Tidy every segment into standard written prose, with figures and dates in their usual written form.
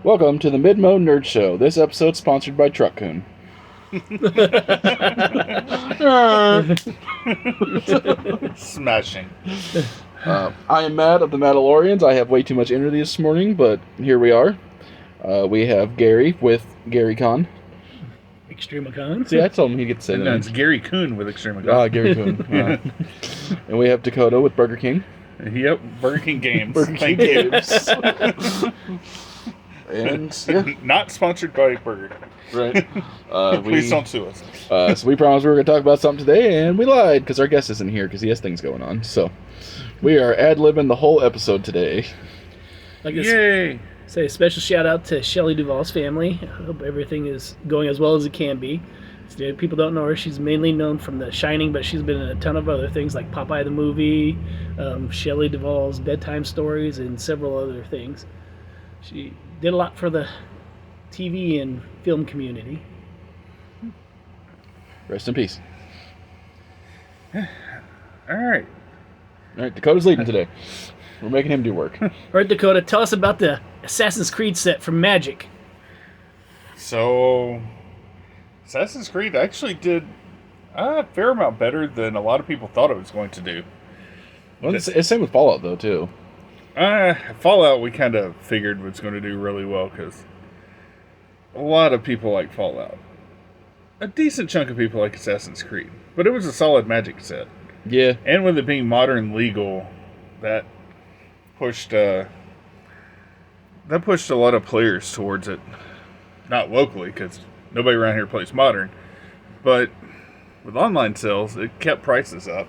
Welcome to the Mid-Mo Nerd Show. This episode sponsored by Truck Coon. Smashing. I am Matt of the Mandalorians. I have way too much energy this morning, but here we are. We have Gary with Gary Con. Extremicon. See, I told him he'd get to say that. No, it's Gary Coon with Extremicon. Gary Coon. And we have Dakota with Burger King. Yep, Burger King Games. Burger King Games. And, yeah. Not sponsored by Burger King. Right. Please don't sue us. So we promised we were going to talk about something today, and we lied, because our guest isn't here, because he has things going on. So, we are ad-libbing the whole episode today. Yay! Say a special shout out to Shelley Duvall's family. I hope everything is going as well as it can be. So, people don't know her. She's mainly known from The Shining, but she's been in a ton of other things like Popeye the Movie, Shelley Duvall's Bedtime Stories, and several other things. She did a lot for the TV and film community. Rest in peace. All right. All right, Dakota's leading today. We're making him do work. All right, Dakota, tell us about the Assassin's Creed set from Magic. So, Assassin's Creed actually did a fair amount better than a lot of people thought it was going to do. Well, it's the same with Fallout, though, too. Fallout, we kind of figured was going to do really well because a lot of people like Fallout. A decent chunk of people like Assassin's Creed. But it was a solid Magic set. Yeah. And with it being modern legal, that pushed a lot of players towards it. Not locally, because nobody around here plays modern. But with online sales, it kept prices up.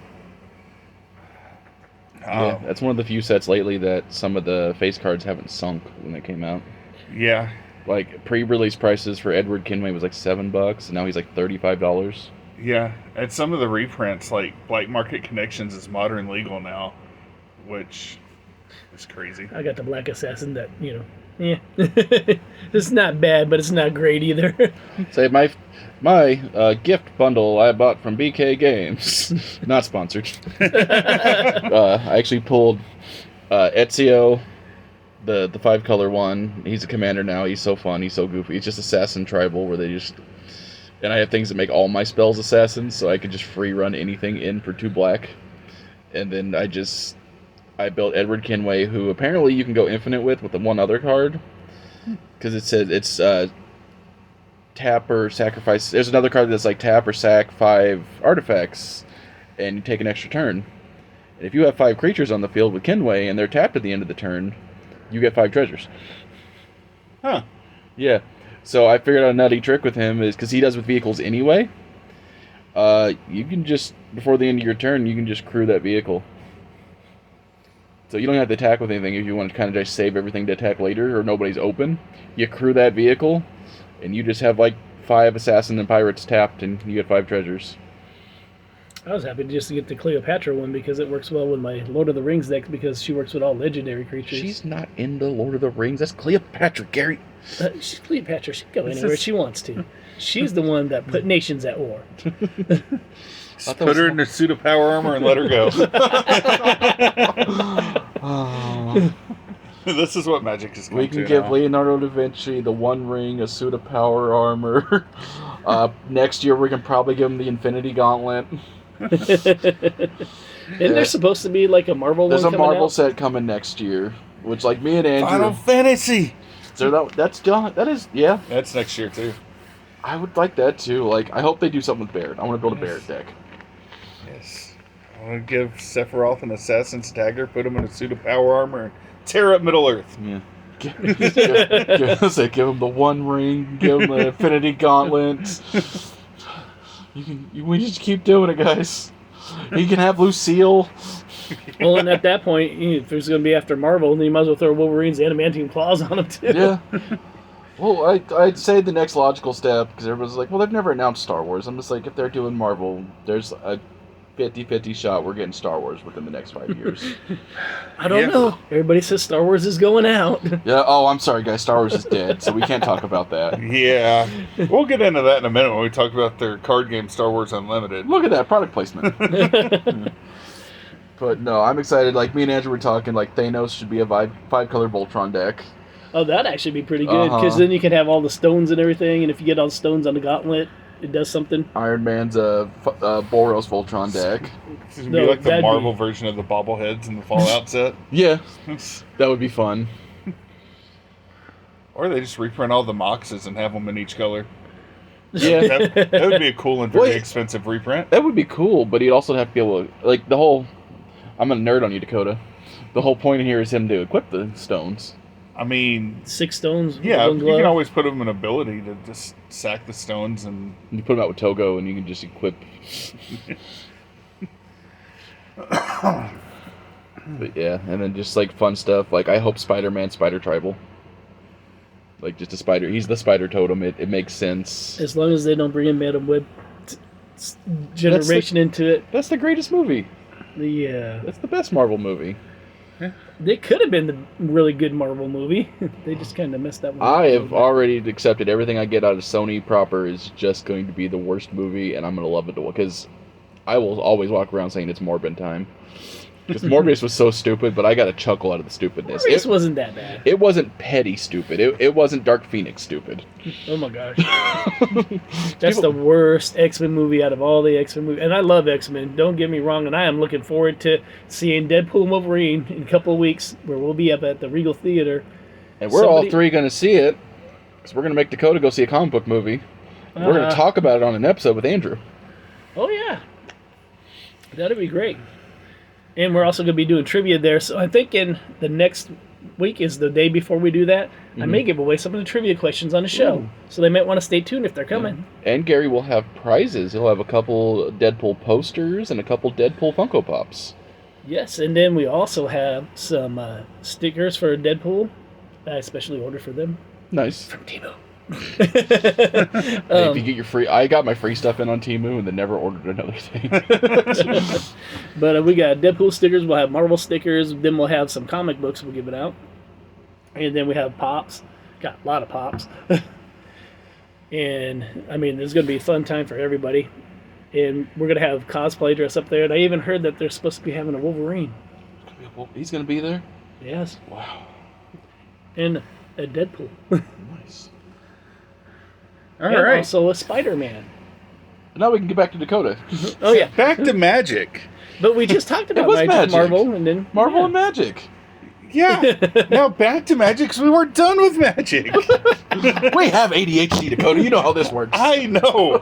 Yeah, that's one of the few sets lately that some of the face cards haven't sunk when they came out. Yeah. Like, pre-release prices for Edward Kenway was like $7, and now he's like $35. Yeah, and some of the reprints, like Black Market Connections, is modern legal now, which is crazy. I got the Black Assassin that, it's not bad, but it's not great either. Say, my gift bundle I bought from BK Games. Not sponsored. I actually pulled Ezio, the 5-color one. He's a commander now. He's so fun. He's so goofy. He's just Assassin Tribal, where they just... And I have things that make all my spells assassins, so I could just free run anything in for 2 black. And then I built Edward Kenway, who apparently you can go infinite with the one other card. Because it says it's tap or sacrifice. There's another card that's like tap or sack 5 artifacts, and you take an extra turn. And if you have 5 creatures on the field with Kenway, and they're tapped at the end of the turn, you get 5 treasures. Huh. Yeah. So I figured out a nutty trick with him is because he does with vehicles anyway. You can just, before the end of your turn, you can just crew that vehicle. So you don't have to attack with anything if you want to kind of just save everything to attack later or nobody's open. You crew that vehicle, and you just have like 5 assassins and pirates tapped, and you get 5 treasures. I was happy just to get the Cleopatra one because it works well with my Lord of the Rings deck because she works with all legendary creatures. She's not into Lord of the Rings. That's Cleopatra, Gary. She's Cleopatra. She can go anywhere she wants to. She's the one that put nations at war. Just put her in a suit of power armor and let her go. This is what Magic is going to do. We can give now. Leonardo da Vinci the One Ring, a suit of power armor. Next year we can probably give him the Infinity Gauntlet. Isn't there supposed to be like a Marvel There's one a coming Marvel out? set coming next year, which like me and Andrew... Final Fantasy! So that's done. That is, yeah. That's next year, too. I would like that, too. Like, I hope they do something with Barrett. I want to build a Barrett deck. Yes. I want to give Sephiroth an Assassin's Dagger, put him in a suit of power armor, and tear up Middle-earth. Yeah. Give him the One Ring, give him the Infinity Gauntlet. We just keep doing it, guys. He can have Lucille. Well, and at that point, if it's going to be after Marvel, then you might as well throw Wolverine's adamantine claws on him, too. Yeah. Well, I'd say the next logical step, because everyone's like, well, they've never announced Star Wars. I'm just like, if they're doing Marvel, there's a 50-50 shot we're getting Star Wars within the next 5 years. I don't know. Everybody says Star Wars is going out. Yeah, oh, I'm sorry, guys. Star Wars is dead, so we can't talk about that. Yeah. We'll get into that in a minute when we talk about their card game Star Wars Unlimited. Look at that, product placement. But no, I'm excited. Like, me and Andrew were talking, like, Thanos should be a 5-color Voltron deck. Oh, that'd actually be pretty good, because then you can have all the stones and everything, and if you get all the stones on the gauntlet, it does something. Iron Man's Boros Voltron deck. It's going to be like the Marvel version of the bobbleheads in the Fallout set. Yeah, that would be fun. Or they just reprint all the Moxes and have them in each color. Yeah. That would be a cool and very expensive reprint. That would be cool, but he'd also have to be able to, like, the whole... I'm a nerd on you, Dakota. The whole point here is him to equip the stones. I mean... 6 stones. Yeah, you can always put him an ability to just sack the stones and... You put him out with Togo and you can just equip... But yeah, and then just, like, fun stuff. Like, I hope Spider-Man Spider Tribal. Like, just a spider. He's the spider totem. It makes sense. As long as they don't bring in Madam Web generation into it. That's the greatest movie. Yeah. That's the best Marvel movie. They could have been the really good Marvel movie. They just kind of messed that one up. I have already accepted everything I get out of Sony proper is just going to be the worst movie, and I'm going to love it because I will always walk around saying it's Morbin time. Because Morbius was so stupid, but I got a chuckle out of the stupidness. Morbius wasn't that bad. It wasn't petty stupid. It wasn't Dark Phoenix stupid. Oh my gosh. That's the worst X-Men movie out of all the X-Men movies. And I love X-Men, don't get me wrong, and I am looking forward to seeing Deadpool and Wolverine in a couple of weeks, where we'll be up at the Regal Theater. And we're all three going to see it, because we're going to make Dakota go see a comic book movie. We're going to talk about it on an episode with Andrew. Oh yeah. That'd be great. And we're also going to be doing trivia there. So I'm thinking the next week is the day before we do that. I may give away some of the trivia questions on the show. Ooh. So they might want to stay tuned if they're coming. Yeah. And Gary will have prizes. He'll have a couple Deadpool posters and a couple Deadpool Funko Pops. Yes, and then we also have some stickers for Deadpool. I especially ordered for them. Nice. From Temu. If you get your free, I got my free stuff in on Temu and then never ordered another thing. But we got Deadpool stickers, we'll have Marvel stickers, then we'll have some comic books we'll give it out, and then we have pops. Got a lot of pops. And I mean, there's going to be a fun time for everybody, and we're going to have cosplay dress up there. And I even heard that they're supposed to be having a Wolverine. He's going to be there? Yes. Wow. And a Deadpool. Nice. All right. Also a Spider-Man. Now we can get back to Dakota. Oh yeah, back to magic. But we just talked about magic. Marvel, and then Marvel and magic. Yeah. Now back to magic, because we weren't done with magic. We have ADHD, Dakota. You know how this works. I know.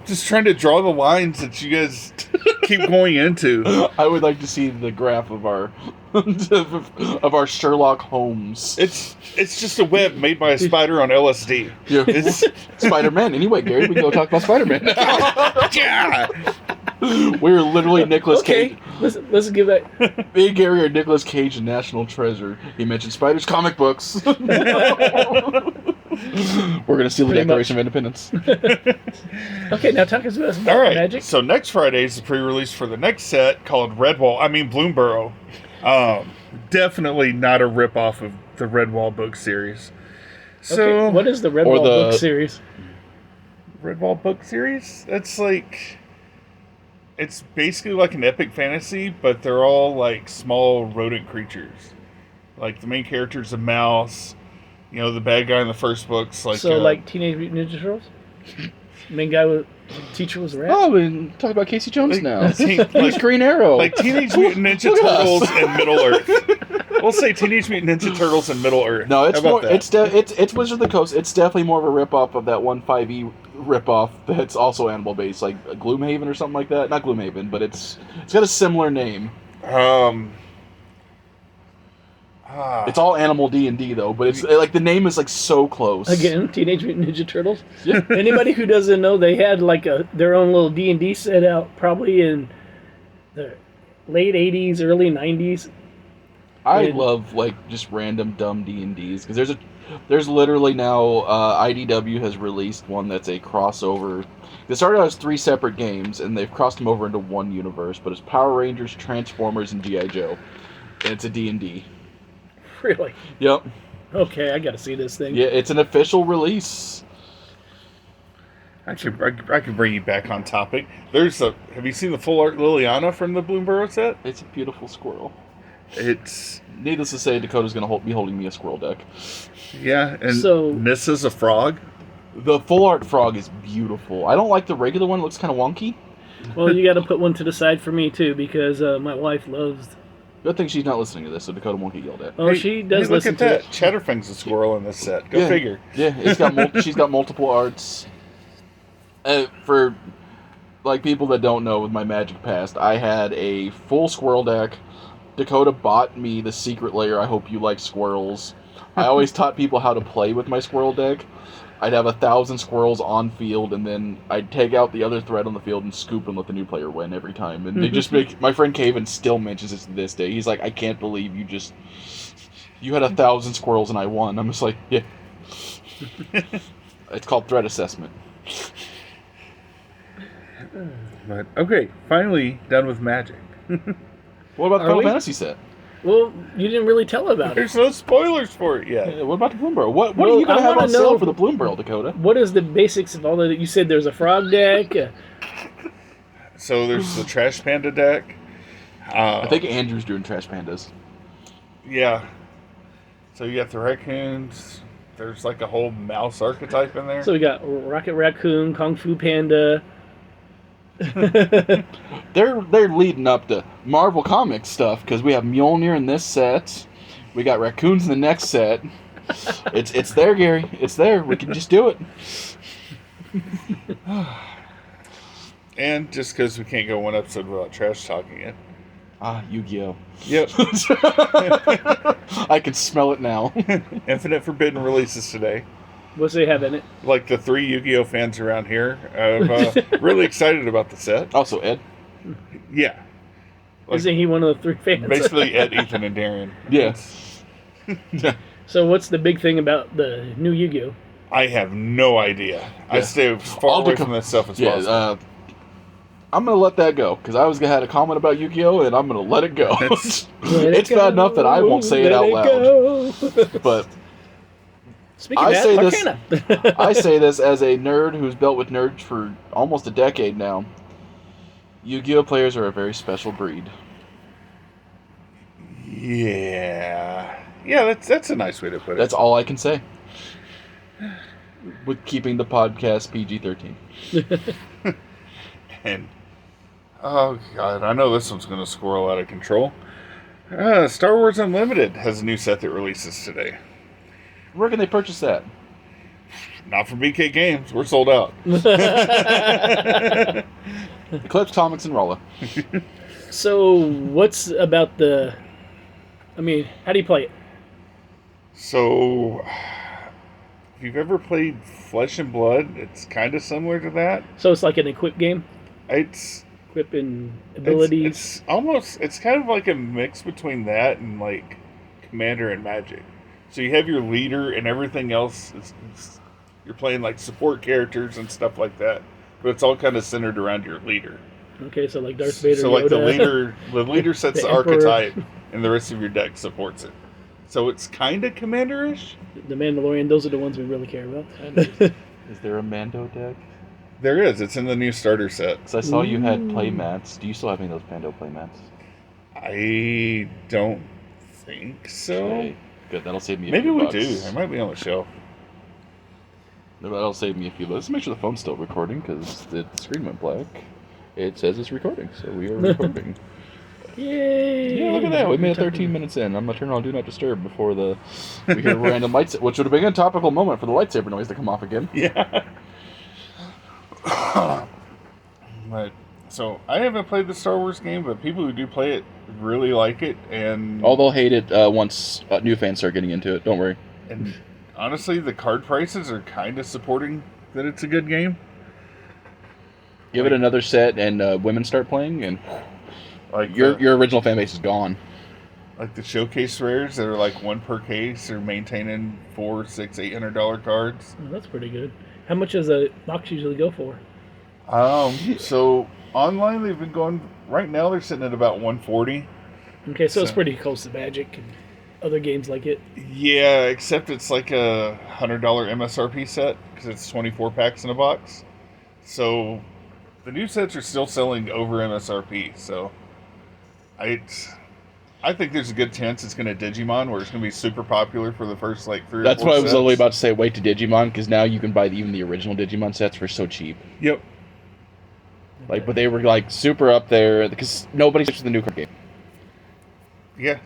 Just trying to draw the lines that you guys keep going into. I would like to see the graph of our of our Sherlock Holmes. It's just a web made by a spider on LSD. Yeah. It's Spider-Man. Anyway, Gary, we can go talk about Spider-Man. Yeah. We're literally Nicolas Cage. Let's give that. Me and Gary are Nicolas Cage and National Treasure. He mentioned Spider's comic books. We're going to steal the Declaration of Independence. Okay, now talk us about some magic. So next Friday is the pre-release for the next set called Bloomburrow. Definitely not a rip-off of the Redwall book series. So, okay, what is the Redwall book series? Redwall book series? It's like... It's basically like an epic fantasy, but they're all like small rodent creatures. Like the main character's a mouse. You know, the bad guy in the first book's like... So like Teenage Mutant Ninja Turtles? Main guy with... Teacher was a rat? Oh, we talk about Casey Jones now. Like Green Arrow. Like Teenage Mutant Ninja Turtles and Middle Earth. We'll say Teenage Mutant Ninja Turtles and Middle Earth. No, it's more. It's Wizards of the Coast. It's definitely more of a ripoff of that 1.5e ripoff that's also animal based, like Gloomhaven or something like that. Not Gloomhaven, but it's got a similar name. It's all animal D&D though, but it's like the name is like so close. Again, Teenage Mutant Ninja Turtles. Yeah. Anybody who doesn't know, they had like their own little D&D set out probably in the late 80s, early 90s. I love like just random dumb D&Ds because there's literally now IDW has released one that's a crossover. They started out as 3 separate games and they've crossed them over into one universe, but it's Power Rangers, Transformers, and G.I. Joe, and it's a D&D. Really? Yep. Okay, I gotta see this thing. Yeah, it's an official release. I can bring you back on topic. Have you seen the full art Liliana from the Bloomburrow set? It's a beautiful squirrel. It's Needless to say, Dakota's going to be holding me a squirrel deck. yeah, and So- misses a frog. The full art frog is beautiful. I don't like the regular one; it looks kind of wonky. Well, you got to put one to the side for me too, because my wife loves. Good thing she's not listening to this, so Dakota won't get yelled at. Oh, Hey, she does hey, listen look at to that. Chatterfing's a squirrel in this set. Go Yeah. figure. Yeah, it's got she's got multiple arts. For like people that don't know, with my Magic past, I had a full squirrel deck. Dakota bought me the secret layer. I hope you like squirrels. I always taught people how to play with my squirrel deck. I'd have 1,000 squirrels on field, and then I'd take out the other thread on the field and scoop and let the new player win every time. And they just make my friend Caven still mentions it to this day. He's like, I can't believe you had 1,000 squirrels and I won. I'm just like, yeah. It's called threat assessment. But okay, finally done with Magic. What about the Are Final we? Fantasy set? Well, you didn't really tell about it. There's no spoilers for it yet. Yeah, what about the Bloom Barrel? What Well, are you going I to have wanna on sale know- for the Bloom Barrel, Dakota? What is the basics of all that? You said there's a frog deck. So there's the Trash Panda deck. I think Andrew's doing Trash Pandas. Yeah. So you got the raccoons. There's like a whole mouse archetype in there. So we got Rocket Raccoon, Kung Fu Panda. They're leading up to Marvel Comics stuff because we have Mjolnir in this set. We got raccoons in the next set. It's there, Gary. It's there. We can just do it. And just because we can't go one episode without trash talking it. Ah, Yu-Gi-Oh. Yep. I can smell it now. Infinite Forbidden releases today. What's they have in it? Like the 3 Yu-Gi-Oh fans around here, really excited about the set. Also, Ed. Yeah. Like, Isn't he one of the 3 fans? basically Ed, Ethan, and Darian. Yeah. So what's the big thing about the new Yu-Gi-Oh? I have no idea. I Yeah. stay as far All the away from this stuff as Yeah, possible. I'm going to let that go because I was going to have a comment about Yu-Gi-Oh! And I'm going to let it go. That's- It's bad enough that I won't say it out loud. But Speaking I of say that, this- Arcana. I say this as a nerd who's dealt with nerds for almost a decade now. Yu-Gi-Oh! Players are a very special breed. Yeah. Yeah, that's a nice way to put it. That's all I can say. With keeping the podcast PG-13. And oh god, I know this one's going to squirrel out of control. Star Wars Unlimited has a new set that releases today. Where can they purchase that? Not from BK Games. We're sold out. Eclipse Comics and Rolla. So what's about the? I mean, how do you play it? So, if you've ever played Flesh and Blood, it's kind of similar to that. So it's like an equip game, It's equipping abilities. It's almost, it's kind of like a mix between that and like Commander and Magic. So you have your leader and everything else. You're playing like support characters and stuff like that, but it's all kind of centered around your leader. Okay, so like Darth Vader. So like Yoda. the leader sets The the Emperor. archetype, and the rest of your deck supports it. So it's kind of Commander-ish. The Mandalorian. Those are the ones we really care about. Is there a Mando deck? There is. It's in the new starter set. Because I saw you had playmats. Do you still have any of those Mando playmats? I don't think so. Okay, good. That'll save me a Maybe few we bucks. do. It might be on the shelf. That'll save me a few bucks. Let's make sure the phone's still recording because the screen went black. It says it's recording, so we are recording. Yay! Yeah, look at that. We made it 13 minutes in. I'm going to turn on Do Not Disturb before we hear random lights, which would have been a topical moment for the lightsaber noise to come off again. Yeah. But so I haven't played the Star Wars game, but people who do play it really like it, and They'll hate it once new fans start getting into it. Don't worry. and honestly, the card prices are kind of supporting that it's a good game. Give it another set, and women start playing, and Like your original fan base is gone. like the showcase rares that are like one per case are maintaining $400, $600, $800 cards. Oh, that's pretty good. How much does a box usually go for? So online they've been going right now. They're sitting at about 140. Okay, so it's So- pretty close to Magic and other games like it. Yeah, except it's like a $100 MSRP set because it's 24 packs in a box. So the new sets are still selling over MSRP. So I think there's a good chance it's going to Digimon, where it's going to be super popular for the first like 3 or 4 That's what I was sets. literally about to say. Wait to Digimon, because now you can buy even the original Digimon sets for so cheap. Yep. Like, but they were like super up there because nobody switched to the new card game. Yeah.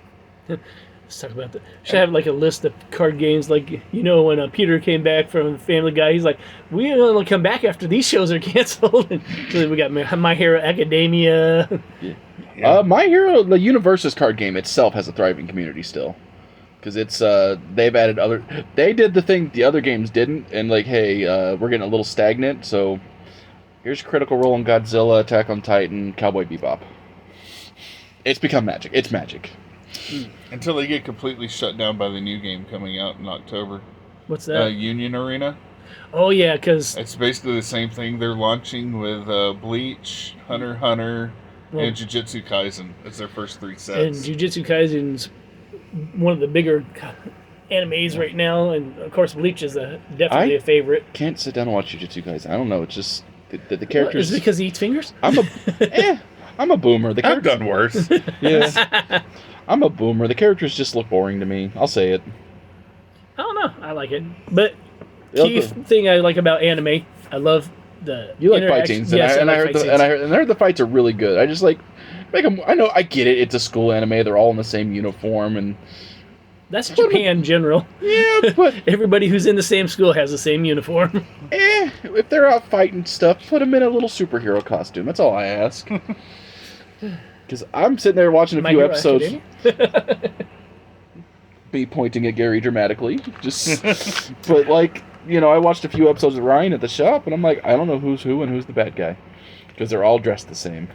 Let's talk about that. Should have like a list of card games. Like, when Peter came back from Family Guy, he's like, "We only come back after these shows are canceled." And so then we got My Hero Academia. Yeah. My Hero, the Universus card game itself has a thriving community still, because it's they've added other. They did the thing the other games didn't, and like, hey, we're getting a little stagnant, so here's Critical Role on Godzilla, Attack on Titan, Cowboy Bebop. It's become magic. It's magic. Until they get completely shut down by the new game coming out in October. What's that? Union Arena. Oh yeah, because It's basically the same thing they're launching with Bleach, Hunter x Hunter, and Jujutsu Kaisen as their first 3 and sets. Jujutsu Kaisen's one of the bigger animes right now, and of course Bleach is definitely a favorite. Can't sit down and watch Jujutsu Kaisen. I don't know. It's just the What, characters. is it because he eats fingers? I'm a boomer. The I've characters, done worse. yeah. I'm a boomer. The characters just look boring to me. I'll say it. I don't know. I like it, but Yeah, key thing I like about anime, I love the You like fight interaction- scenes, Yes, and I like heard fight the, scenes. and I heard the fights are really good. I just like make them. I know I get it. It's a school anime. They're all in the same uniform, and That's Japan in general. yeah, but Everybody who's in the same school has the same uniform. if they're out fighting stuff, put them in a little superhero costume. That's all I ask. Because I'm sitting there watching a My few Hero episodes. Academia? Be pointing at Gary dramatically. Just, but like I watched a few episodes of Ryan at the shop, and I'm like, I don't know who's who and who's the bad guy, because they're all dressed the same.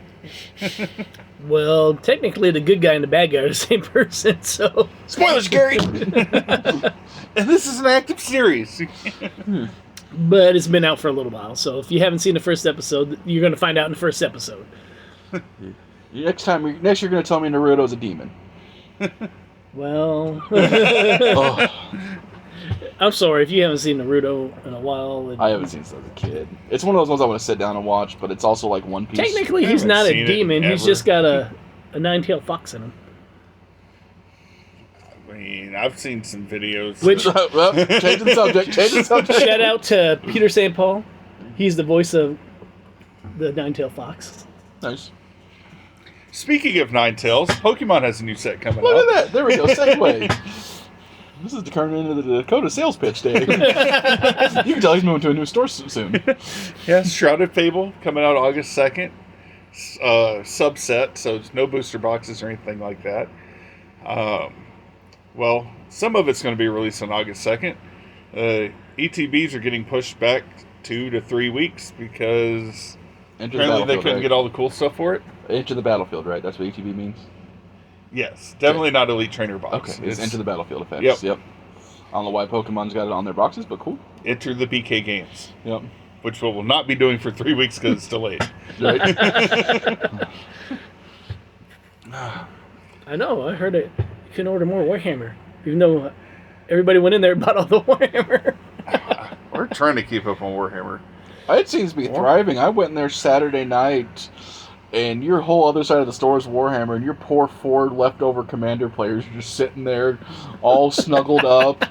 Well, technically, the good guy and the bad guy are the same person. So Spoilers, Gary. And this is an active series. but it's been out for a little while. So if you haven't seen the first episode, you're going to find out in the first episode. Next you're going to tell me Naruto's a demon. Well, Oh, I'm sorry if you haven't seen Naruto in a while. I haven't seen since I was a kid. It's one of those ones I want to sit down and watch, but it's also like One Piece. Technically, I he's haven't not a seen it demon. He's ever. just got a nine-tailed fox in him. I mean, I've seen some videos. Which- Well, change the subject. Change the subject. Shout out to Peter St. Paul. He's the voice of the nine-tailed fox. Nice. Speaking of Ninetales, Pokemon has a new set coming Look out. at that. There we go. Segue. This is turning into the Dakota sales pitch day. You can tell he's moving to a new store soon. Yeah, Shrouded Fable coming out August 2nd. Subset, so it's no booster boxes or anything like that. Well, some of it's going to be released on August 2nd. ETBs are getting pushed back 2 to 3 weeks because Enter the apparently they battlefield, couldn't right? get all the cool stuff for it. Enter the battlefield, right? That's what ATV means? Yes, definitely not Elite Trainer box. Okay, it's Enter the Battlefield effects. Yep. Yep. I don't know why Pokemon's got it on their boxes, but cool. Enter the BK games, Yep. which we will not be doing for 3 weeks because it's delayed. Right? I know. I heard it. You can order more Warhammer, even though everybody went in there and bought all the Warhammer. We're trying to keep up on Warhammer. It seems to be thriving. I went in there Saturday night, and your whole other side of the store is Warhammer, and your poor 4 leftover Commander players are just sitting there, all snuggled up.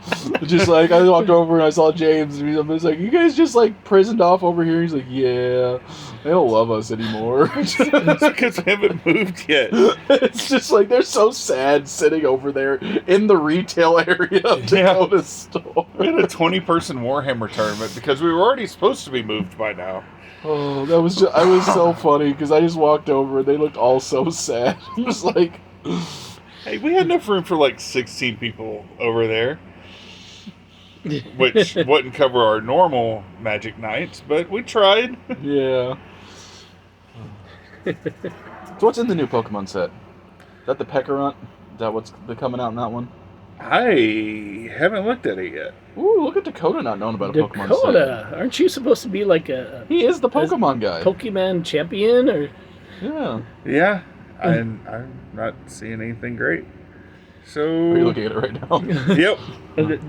Just like, I walked over and I saw James, and he was like, you guys just like prisoned off over here? He's like, yeah, they don't love us anymore. It's because we haven't moved yet. It's just like, they're so sad sitting over there in the retail area of Dakota store. We had a 20-person Warhammer tournament because we were already supposed to be moved by now. Oh, that was just, I was so funny because I just walked over and they looked all so sad. It was like, Hey, we had enough room for like 16 people over there, which wouldn't cover our normal Magic nights, but we tried. yeah. So what's in the new Pokemon set? Is that the Pekarunt? Is that what's coming out in that one? I haven't looked at it yet. Ooh, look at Dakota not knowing about a Pokemon set. Dakota, aren't you supposed to be like a He is the Pokemon guy. Pokemon champion? Or Yeah. Yeah, and I'm not seeing anything great. So, Are you looking at it right now? yep.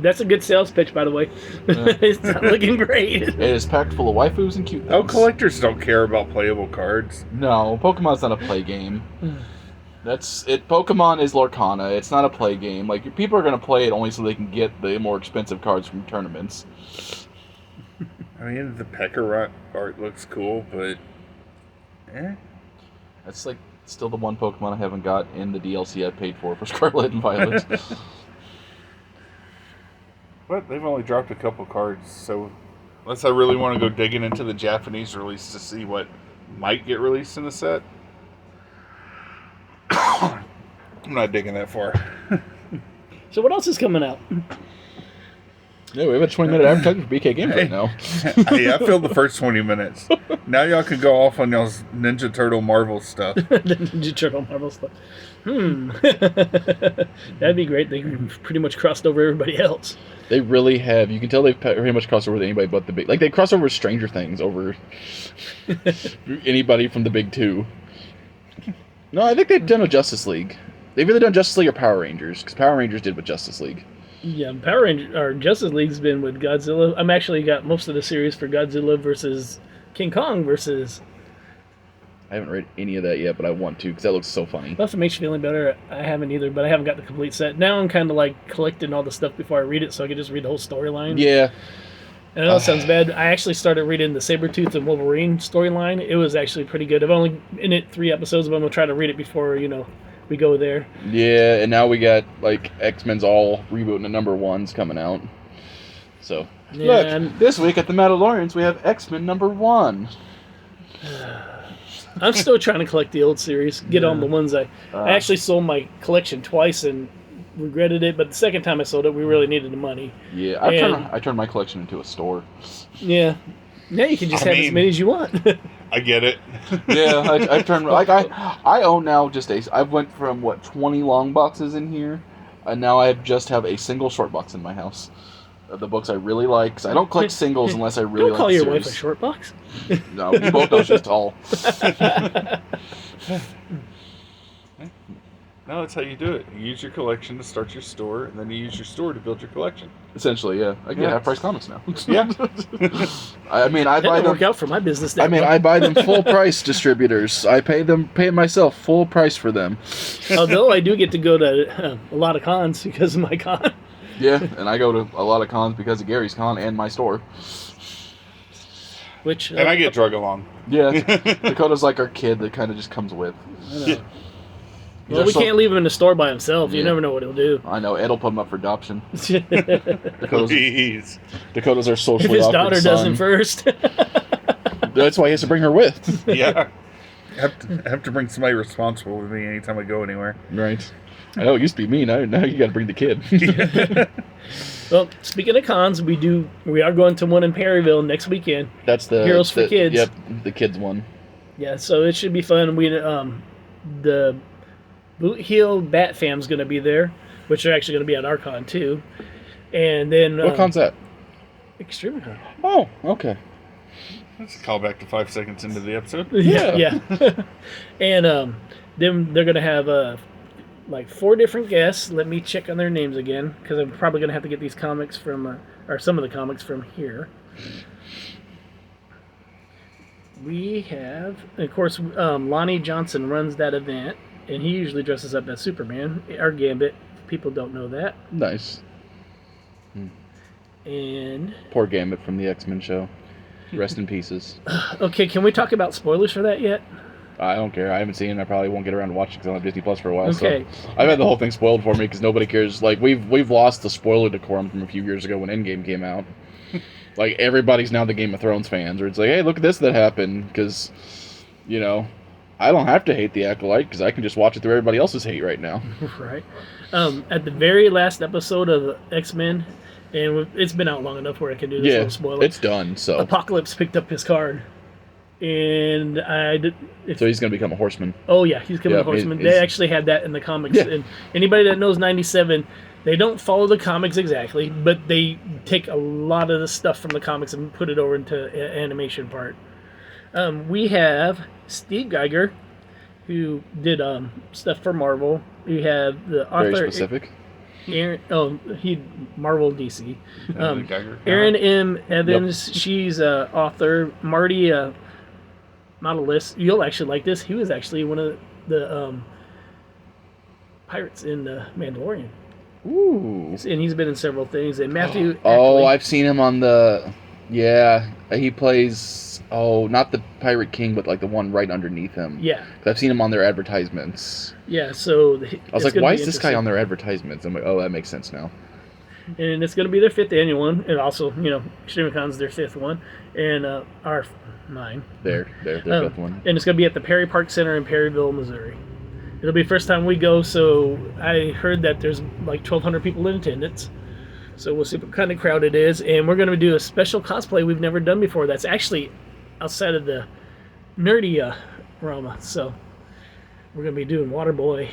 that's a good sales pitch, by the way. It's not looking great. It is packed full of waifus and cute things. Oh, collectors don't care about playable cards. No, Pokemon's not a play game. That's it. Pokemon is Lorcana. It's not a play game. Like, people are going to play it only so they can get the more expensive cards from tournaments. I mean, the Pecker art looks cool, but That's like still the one Pokemon I haven't got in the DLC I paid for Scarlet and Violet. But they've only dropped a couple cards, so unless I really want to go digging into the Japanese release to see what might get released in the set, I'm not digging that far. So what else is coming out? Yeah, we have a 20-minute advertisement for BK Games right now. Hey, I filled the first 20 minutes. Now y'all can go off on y'all's Ninja Turtle Marvel stuff. Ninja Turtle Marvel stuff. That'd be great. They pretty much crossed over everybody else. They really have. You can tell they've pretty much crossed over with anybody but the big. Like, they crossed over with Stranger Things over anybody from the big two. No, I think they've done with Justice League. They've either done Justice League or Power Rangers, because Power Rangers did with Justice League. Yeah, Power Rangers or Justice League's been with Godzilla. I'm actually got most of the series for Godzilla versus King Kong versus. I haven't read any of that yet, but I want to because that looks so funny. That's what makes you feeling better. I haven't either, but I haven't got the complete set. Now I'm kind of like collecting all the stuff before I read it, so I can just read the whole storyline. Yeah. And I know it sounds bad. I actually started reading the Sabretooth and Wolverine storyline. It was actually pretty good. I've only in it 3 episodes, but I'm gonna try to read it before we go there. Yeah, and now we got like X-Men's all rebooting the #1s coming out. So Yeah, look, this week at the Mandalorians we have X-Men #1. I'm still trying to collect the old series. Get on the ones I actually sold my collection twice and regretted it. But the second time I sold it, we really needed the money. Yeah, I turned my collection into a store. Yeah. Now you can just have as many as you want. I get it. Yeah, I turned like I own now just I went from 20 long boxes in here, and now I just have a single short box in my house. The books I really like, because I don't collect singles unless I really Don't like call the your series. wife a short box. No, we both know she's tall. No, that's how you do it. You use your collection to start your store, and then you use your store to build your collection. Essentially, yeah. I get half-price comics now. Yeah. I mean, I That buy didn't them. work out for my business. That I mean, well. I buy them full price distributors. I pay myself full price for them. Although I do get to go to a lot of cons because of my con. Yeah, and I go to a lot of cons because of Gary's con and my store. Which And I get drug along. Yeah, Dakota's like our kid that kind of just comes with. well, we can't leave him in the store by himself. You never know what he'll do. I know, Ed'll put him up for adoption. Please. Dakota's our If socially his awkward daughter son. doesn't first. That's why he has to bring her with. Yeah. I have to bring somebody responsible with me anytime I go anywhere. Right. I know, it used to be me. Now you got to bring the kid. Well, speaking of cons, we are going to one in Perryville next weekend. That's the Heroes for Kids. Yep, the kids one. Yeah, so it should be fun. The Boot Heel Bat Fam's going to be there, which are actually going to be at our con too. And then What con's that? Extreme Con. Oh, okay. That's a callback to 5 seconds into the episode. Yeah. And then they're going to have like 4 different guests. Let me check on their names again, because I'm probably going to have to get these comics from, or some of the comics from here. We have, of course, Lonnie Johnson runs that event, and he usually dresses up as Superman, or Gambit. People don't know that. Nice. And Poor Gambit from the X-Men show. Rest in pieces. okay, can we talk about spoilers for that yet? I don't care. I haven't seen it. I probably won't get around to watching it because I don't have Disney Plus for a while. Okay. So I've had the whole thing spoiled for me because nobody cares. Like, we've lost the spoiler decorum from a few years ago when Endgame came out. Like, everybody's now the Game of Thrones fans, or it's like, hey, look at this that happened, because, I don't have to hate the Acolyte because I can just watch it through everybody else's hate right now. Right. At the very last episode of X-Men, and it's been out long enough where I can do this little spoiler. It's done. So Apocalypse picked up his card, and so he's going to become a horseman. Oh yeah, he's becoming Yeah, a horseman. he's- They actually had that in the comics. Yeah. And anybody that knows 97, they don't follow the comics exactly, but they take a lot of the stuff from the comics and put it over into animation part. We have Steve Geiger, who did stuff for Marvel. We have the author Very specific. he Marvel DC. Geiger. Erin M. Evans, she's author. Marty Modalist, you'll actually like this. He was actually one of the pirates in Mandalorian. Ooh. And he's been in several things. And Matthew. Oh, I've seen him on the. Yeah, he plays. Oh, not the Pirate King, but like the one right underneath him. Yeah. I've seen him on their advertisements. Yeah, so. I was like, why is this guy on their advertisements? I'm like, oh, that makes sense now. And it's going to be their 5th annual one. And also, ExtremeCon's their 5th one. And mine. Their 5th one. And it's going to be at the Perry Park Center in Perryville, Missouri. It'll be the first time we go, so I heard that there's like 1,200 people in attendance. So we'll see what kind of crowd it is. And we're going to do a special cosplay we've never done before that's actually outside of the nerdy Rama. So we're going to be doing Waterboy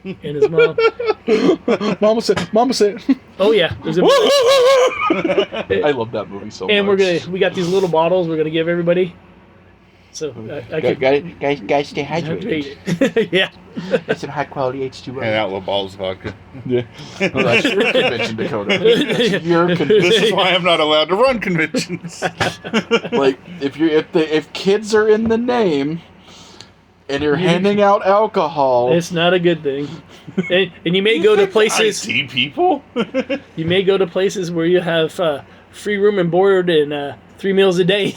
and his mom. Mama said. Oh, yeah. I love that movie so much. And we got these little bottles we're going to give everybody. So guys, stay hydrated. Yeah. That's some high quality H2O. And Outlaw Balls vodka. Yeah. Well, that's your convention, Dakota. That's your convention. This is why I'm not allowed to run conventions. Like if kids are in the name and you're handing out alcohol, it's not a good thing. And you may go to places. IT people. You may go to places where you have free room and board and 3 meals a day.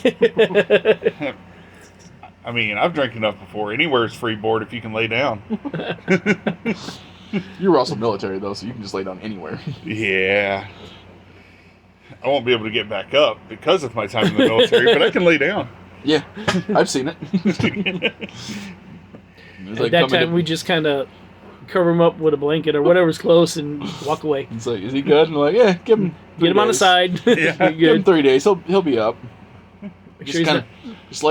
I mean, I've drank enough before. Anywhere is free board if you can lay down. You were also military, though, so you can just lay down anywhere. Yeah. I won't be able to get back up because of my time in the military, but I can lay down. Yeah, I've seen it. At that time, we just kind of cover him up with a blanket or whatever's close and walk away. It's like, is he good? And I'm like, yeah, get him on the side. Yeah. Give him 3 days. He'll be up. Make sure Just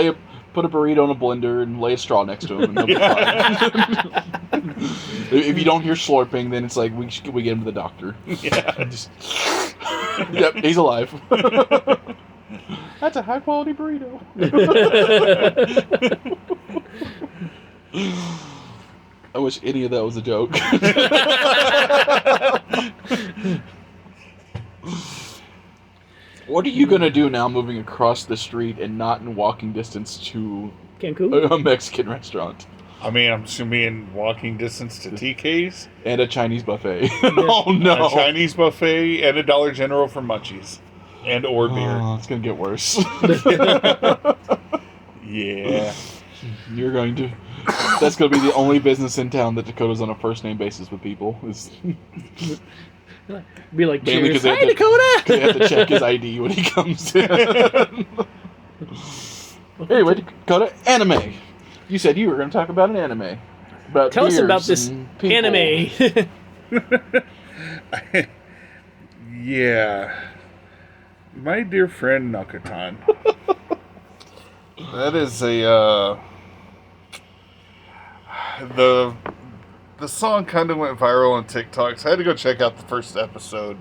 put a burrito in a blender and lay a straw next to him, and he'll be fine. If you don't hear slurping, then it's like we get him to the doctor. Yeah. Yep, he's alive. That's a high quality burrito. I wish any of that was a joke. What are you going to do now moving across the street and not in walking distance to Cancun? A Mexican restaurant? I mean, I'm just going to be in walking distance to TK's. And a Chinese buffet. Oh, no. A Chinese buffet and a Dollar General for munchies. And or beer. Oh, it's going to get worse. Yeah. You're going to... That's going to be the only business in town that Dakota's on a first-name basis with people. Be like, mainly cheers. Hi, Dakota! Because they have to check his ID when he comes in. Anyway, Dakota, anime. You said you were going to talk about an anime. Tell us about this anime. Yeah. My dear friend Nakatan. That is the song kind of went viral on TikTok, so I had to go check out the first episode.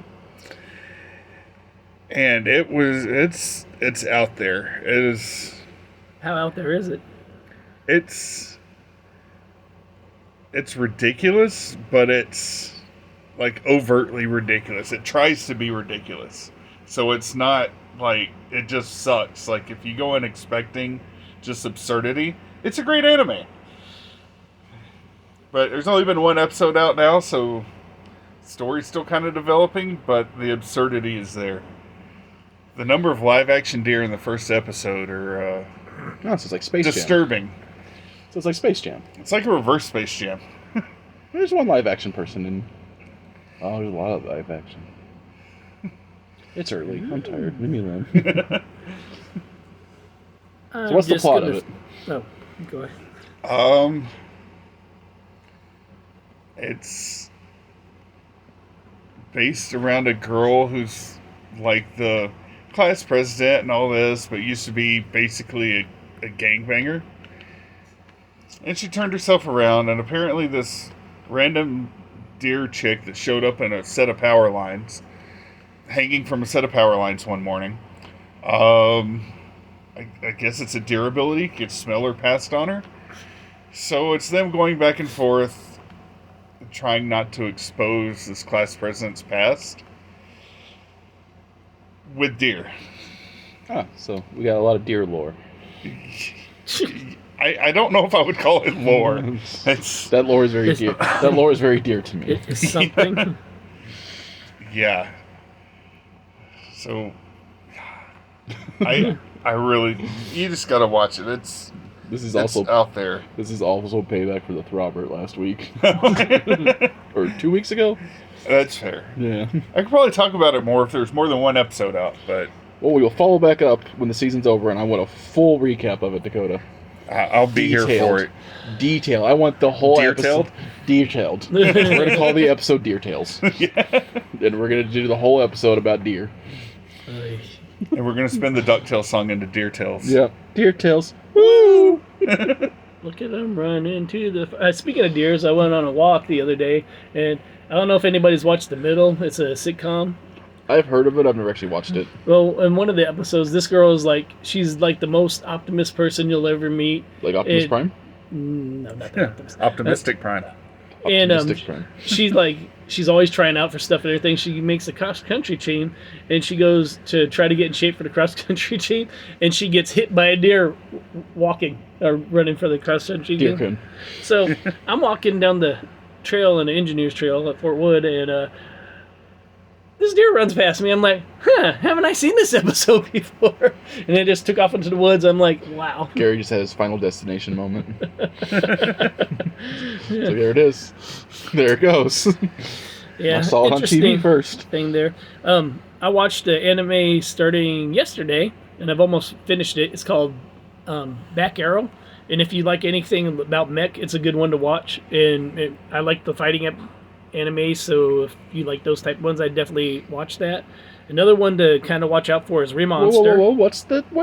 And it's out there. It is. How out there is it? It's ridiculous, but it's like overtly ridiculous. It tries to be ridiculous. So it's not like it just sucks. Like if you go in expecting just absurdity, it's a great anime. But there's only been one episode out now, so the story's still kind of developing, but the absurdity is there. The number of live-action deer in the first episode are so it's like Space disturbing. Jam. So it's like Space Jam. It's like a reverse Space Jam. There's one live-action person in... Oh, there's a lot of live-action. It's early. I'm tired. Leave me alone. So what's the plot of it? Oh, go ahead. It's based around a girl who's like the class president and all this, but used to be basically a gangbanger. And she turned herself around, and apparently this random deer chick that showed up in a set of power lines, hanging from a set of power lines one morning. I guess it's a deer ability, gets smell her passed on her. So it's them going back and forth, trying not to expose this class president's past with deer. Ah, so we got a lot of deer lore. I don't know if I would call it lore. It's That lore is very dear. That lore is very dear to me. It's something. yeah. So I really, you just gotta watch it. It's This is also out there. This is also payback for the Throbert last week or 2 weeks ago. That's fair. Yeah. I could probably talk about it more if there's more than one episode out, but Well, we will follow back up when the season's over, and I want a full recap of it, Dakota. I'll be here for it. Detail. I want the whole Deer-tailed? episode. Detailed. We're going to call the episode Deer Tales. Yeah. And we're going to do the whole episode about deer. And we're going to spin the DuckTales song into Deer Tales. Yeah. Deer Tales. Woo! Look at them running to the... speaking of deers, I went on a walk the other day, and I don't know if anybody's watched The Middle. It's a sitcom. I've heard of it. I've never actually watched it. Well, in one of the episodes, this girl is like, she's like the most optimist person you'll ever meet. Like Optimus Prime? No, not that optimist. Optimistic Prime. And Optimistic Prime. she's always trying out for stuff and everything. She makes a cross country team, and she goes to try to get in shape for the cross country team, and she gets hit by a deer walking or running for the cross country Deer team. coon. So I'm walking down the trail on the engineers trail at Fort Wood, and this deer runs past me. I'm like, haven't I seen this episode before? And it just took off into the woods. I'm like, wow. Gary just had his Final Destination moment. So there it is. There it goes. Yeah, I saw it on TV interesting first. thing there. I watched the anime starting yesterday, and I've almost finished it. It's called Back Arrow. And if you like anything about mech, it's a good one to watch. And I like the fighting anime, so if you like those type ones, I'd definitely watch that. Another one to kind of watch out for is Remonster. Whoa. What's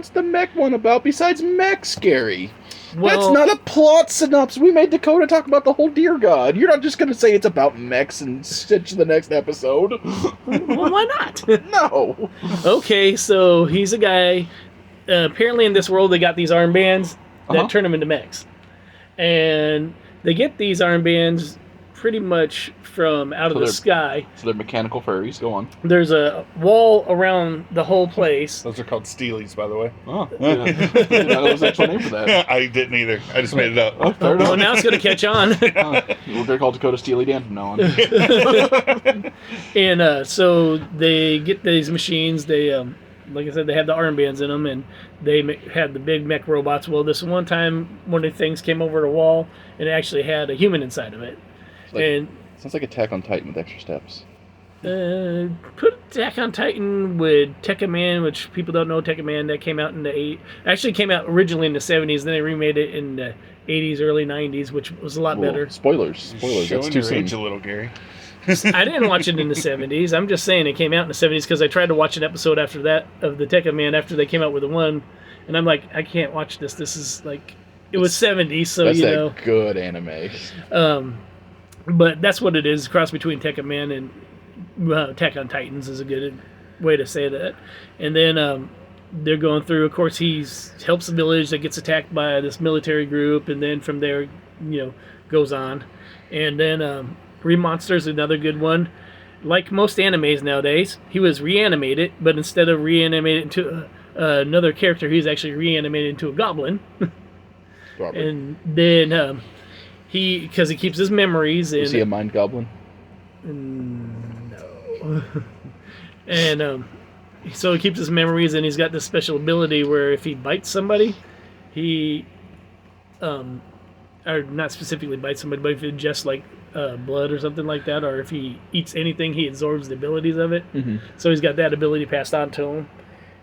the mech one about besides mechs, Gary? Well, That's not a plot synopsis. We made Dakota talk about the whole deer god. You're not just going to say it's about mechs and stitch the next episode. well, why not? No. Okay, so he's a guy. Apparently, in this world, they got these armbands that turn them into mechs, and they get these armbands pretty much from out of the sky. So they're mechanical furries. Go on. There's a wall around the whole place. Those are called Steelies, by the way. Oh, yeah. I didn't know there was an actual name for that. I didn't either. I just made it up. Oh, fair Well, enough. now it's going to catch on. Well, they're called Dakota Steely Dan from now on. And so they get these machines. They, like I said, they have the armbands in them, and they had the big mech robots. Well, this one time, one of the things came over the wall, and it actually had a human inside of it. Sounds like Attack on Titan with extra steps. Put Attack on Titan with Tekka Man, which people don't know Tekka Man. That came out in the actually came out originally in the 70s. Then they remade it in the 80s, early 90s, which was a lot better. Spoilers. That's Showing too your soon. age a little, Gary. I didn't watch it in the 70s. I'm just saying it came out in the 70s because I tried to watch an episode after that of the Tekka Man after they came out with the one, and I'm like, I can't watch this. This is like, it was 70s, so That's you that know. good anime. But that's what it is. Cross between Tekka Man and Attack on Titans is a good way to say that. And then they're going through. Of course, he helps the village that gets attacked by this military group, and then from there, goes on. And then Remonster's another good one. Like most animes nowadays, he was reanimated, but instead of reanimated into another character, he's actually reanimated into a goblin. Robert. And then because he keeps his memories. Is he a mind goblin? No. And so he keeps his memories, and he's got this special ability where if he bites somebody, he, or not specifically bites somebody, but if he just like blood or something like that, or if he eats anything, he absorbs the abilities of it. Mm-hmm. So he's got that ability passed on to him.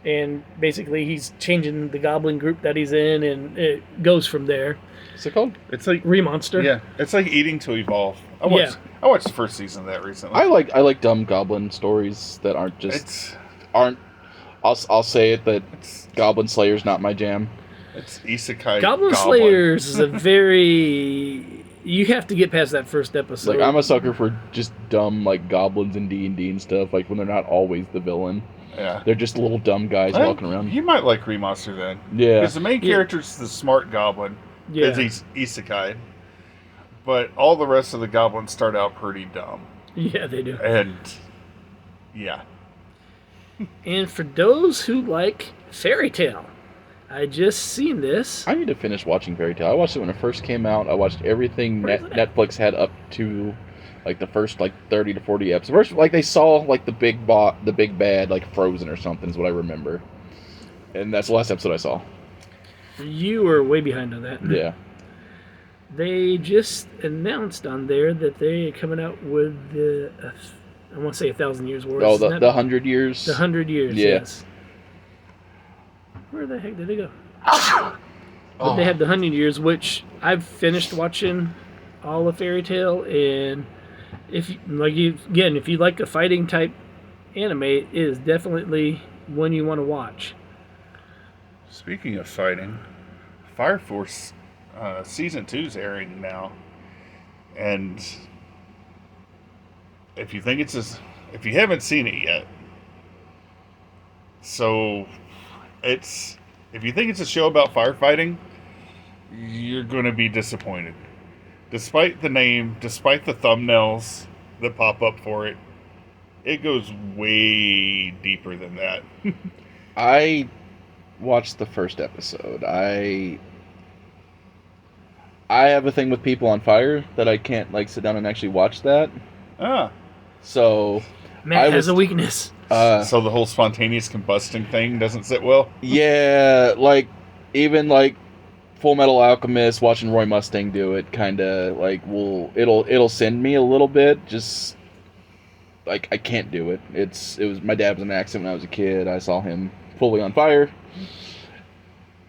And basically, he's changing the goblin group that he's in, and it goes from there. What's it called? It's like Remonster. Yeah, it's like Eating to Evolve. I watched the first season of that recently. I like dumb goblin stories that aren't just I'll say it that Goblin Slayer's not my jam. It's Isekai Goblin Slayers is a very... You have to get past that first episode. Like, I'm a sucker for just dumb like goblins and D&D and stuff. Like when they're not always the villain. Yeah, they're just little dumb guys walking around. You might like Remonster then. Yeah, because the main character's the smart goblin. Yeah, he's Isekai, but all the rest of the goblins start out pretty dumb. Yeah, they do. And yeah. And for those who like fairy tale, I just seen this. I need to finish watching Fairy Tail. I watched it when it first came out. I watched everything Netflix had up to like the first like 30 to 40 episodes. First, like they saw like the big bad like Frozen or something is what I remember. And that's the last episode I saw. You were way behind on that. Yeah. They just announced on there that they are coming out with the, I want to say 1,000 Years War. Oh, the 100 years? The 100 years, yeah. Yes. Where the heck did they go? But they had the 100 years, which I've finished watching all of Fairy Tail, and if you like a fighting type anime, it is definitely one you want to watch. Speaking of fighting, Fire Force season 2 is airing now, and if you haven't seen it yet, so if you think it's a show about firefighting, you're going to be disappointed. Despite the name, despite the thumbnails that pop up for it, it goes way deeper than that. I watched the first episode. I have a thing with people on fire that I can't like sit down and actually watch that. So Matt has a weakness. So the whole spontaneous combustion thing doesn't sit well? Yeah, like even like Full Metal Alchemist, watching Roy Mustang do it kind of like it'll send me a little bit, just like I can't do it. It was my dad was in an accident when I was a kid. I saw him fully on fire.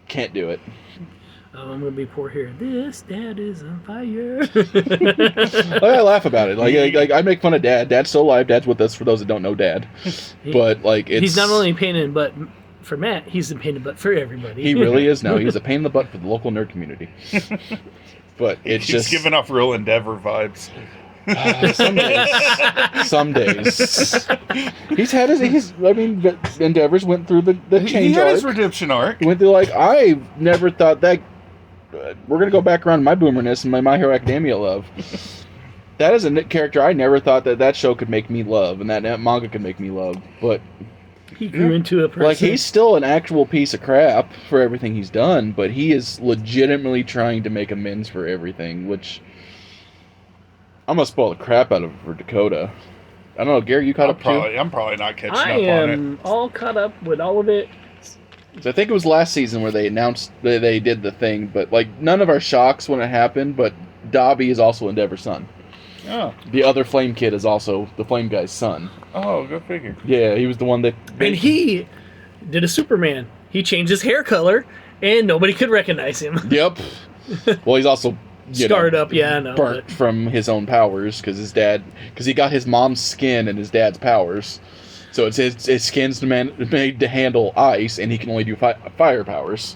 Can't do it. I'm gonna be poor here. This dad is on fire. I laugh about it. Like I make fun of Dad. Dad's still alive. Dad's with us. For those that don't know Dad, but like he's not only a pain in the butt for Matt. He's a pain in the butt for everybody. He really is now. He's a pain in the butt for the local nerd community. But he's giving off real Endeavor vibes. Some days. He's had Endeavors went through the change arc. He had his redemption arc. He went through I never thought that. We're gonna go back around to my boomerness and my Hero Academia love. That is a character I never thought that show could make me love, and that manga could make me love. But he grew into a person. Like he's still an actual piece of crap for everything he's done, but he is legitimately trying to make amends for everything, which I'm gonna spoil the crap out of for Dakota. I don't know, Gary, you caught up too? I'm probably not catching up on it. I am all caught up with all of it. So I think it was last season where they announced that they did the thing, but like none of our shocks when it happened. But Dobby is also Endeavor's son. Oh. The other Flame Kid is also the Flame guy's son. Oh, go figure. Yeah, he was the one that. And he did a Superman. He changed his hair color, and nobody could recognize him. Yep. Well, he's also scarred up. Yeah, I know. Burnt from his own powers because he got his mom's skin and his dad's powers. So it's his skin's made to handle ice, and he can only do fire powers.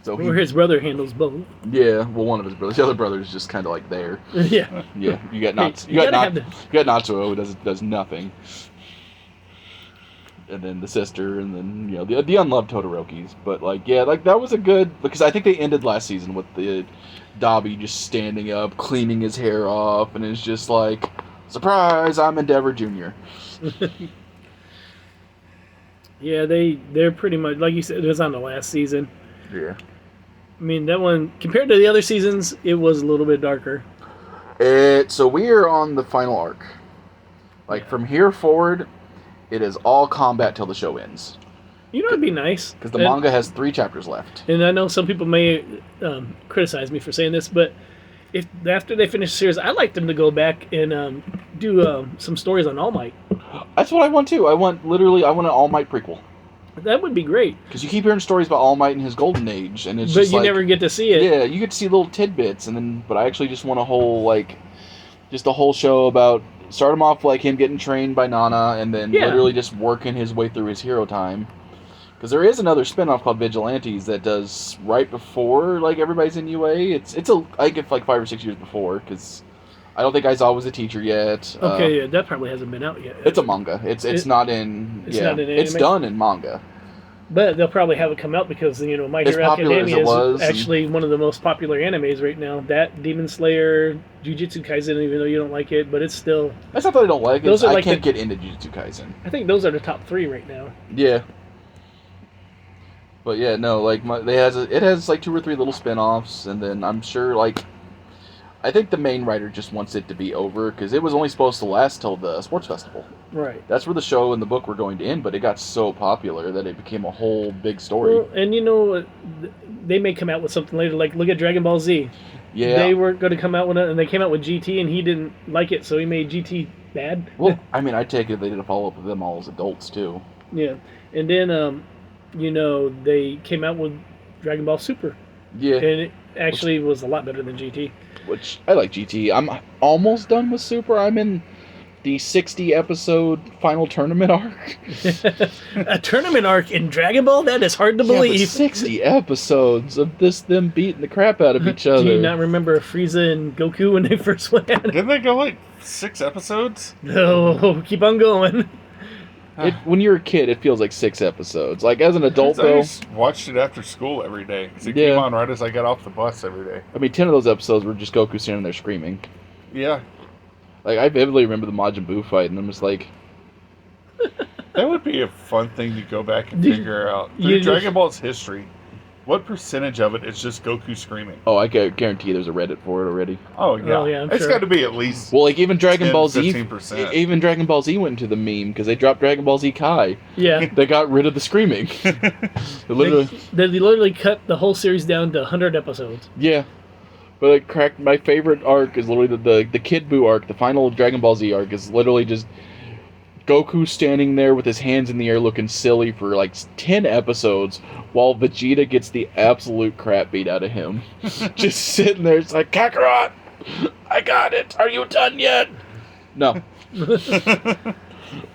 So his brother handles both. Yeah, well, one of his brothers. The other brother is just kind of like there. Yeah. Yeah, you got Natsuo who does nothing, and then the sister, and then the unloved Todorokis. But that was a good, because I think they ended last season with the Dobby just standing up, cleaning his hair off, and it's just like, surprise, I'm Endeavor Jr. Yeah, they're pretty much, like you said, it was on the last season. Yeah. I mean, that one, compared to the other seasons, it was a little bit darker. So we are on the final arc. From here forward, it is all combat till the show ends. You know, it'd be nice. Because the manga has 3 chapters left. And I know some people may criticize me for saying this, but if after they finish the series, I'd like them to go back and do some stories on All Might. That's what I want too. I want an All Might prequel. That would be great. Because you keep hearing stories about All Might in his golden age, and but you never get to see it. Yeah, you get to see little tidbits, but I actually just want a whole show about, start him off like him getting trained by Nana, and then literally just working his way through his hero time. Because there is another spinoff called Vigilantes that does right before everybody's in UA. I get 5 or 6 years before, because I don't think Aizawa was a teacher yet. Okay, that probably hasn't been out yet. It's a manga. It's not in. It's not in anime. It's done in manga. But they'll probably have it come out because My Hero Academia is actually one of the most popular animes right now. That, Demon Slayer, Jujutsu Kaisen, even though you don't like it, but it's still. That's not that I don't like it. I can't get into Jujutsu Kaisen. I think those are the top 3 right now. Yeah. But yeah, no, like it has like 2 or 3 little spin-offs, and then I'm sure like I think the main writer just wants it to be over because it was only supposed to last till the sports festival. Right. That's where the show and the book were going to end, but it got so popular that it became a whole big story. Well, and you know, they may come out with something later. Like, look at Dragon Ball Z. Yeah. They weren't going to come out with it, and they came out with GT, and he didn't like it, so he made GT bad. Well, I mean, I take it they did a follow-up with them all as adults, too. Yeah. And then, you know, they came out with Dragon Ball Super. Yeah. And it actually was a lot better than GT. Which, I like GT. I'm almost done with Super. I'm in the 60-episode final tournament arc. A tournament arc in Dragon Ball? That is hard to believe. But 60 episodes of them beating the crap out of each other. Do you not remember Frieza and Goku when they first went at it? Didn't they go like 6 episodes? No, keep on going. When you're a kid, it feels like 6 episodes. Like, as an adult, I though... just watched it after school every day. Because it Yeah. came on right as I got off the bus every day. I mean, 10 of those episodes were just Goku standing there screaming. Yeah. Like, I vividly remember the Majin Buu fight, and I'm just like... That would be a fun thing to go back and Did- figure out. you- Through Dragon Ball's history, what percentage of it is just Goku screaming? Oh, I guarantee there's a Reddit for it already. Oh, yeah. Oh, yeah, I'm It's sure. got to be at least... Well, like, even Dragon 10, Ball Z... 15%. Even Dragon Ball Z went into the meme, because they dropped Dragon Ball Z Kai. Yeah. They got rid of the screaming. They literally... They literally cut the whole series down to 100 episodes. Yeah. But like, my favorite arc is literally the Kid Buu arc. The final Dragon Ball Z arc is literally just Goku standing there with his hands in the air looking silly for like 10 episodes while Vegeta gets the absolute crap beat out of him. Just sitting there, it's like, Kakarot! I got it! Are you done yet? No.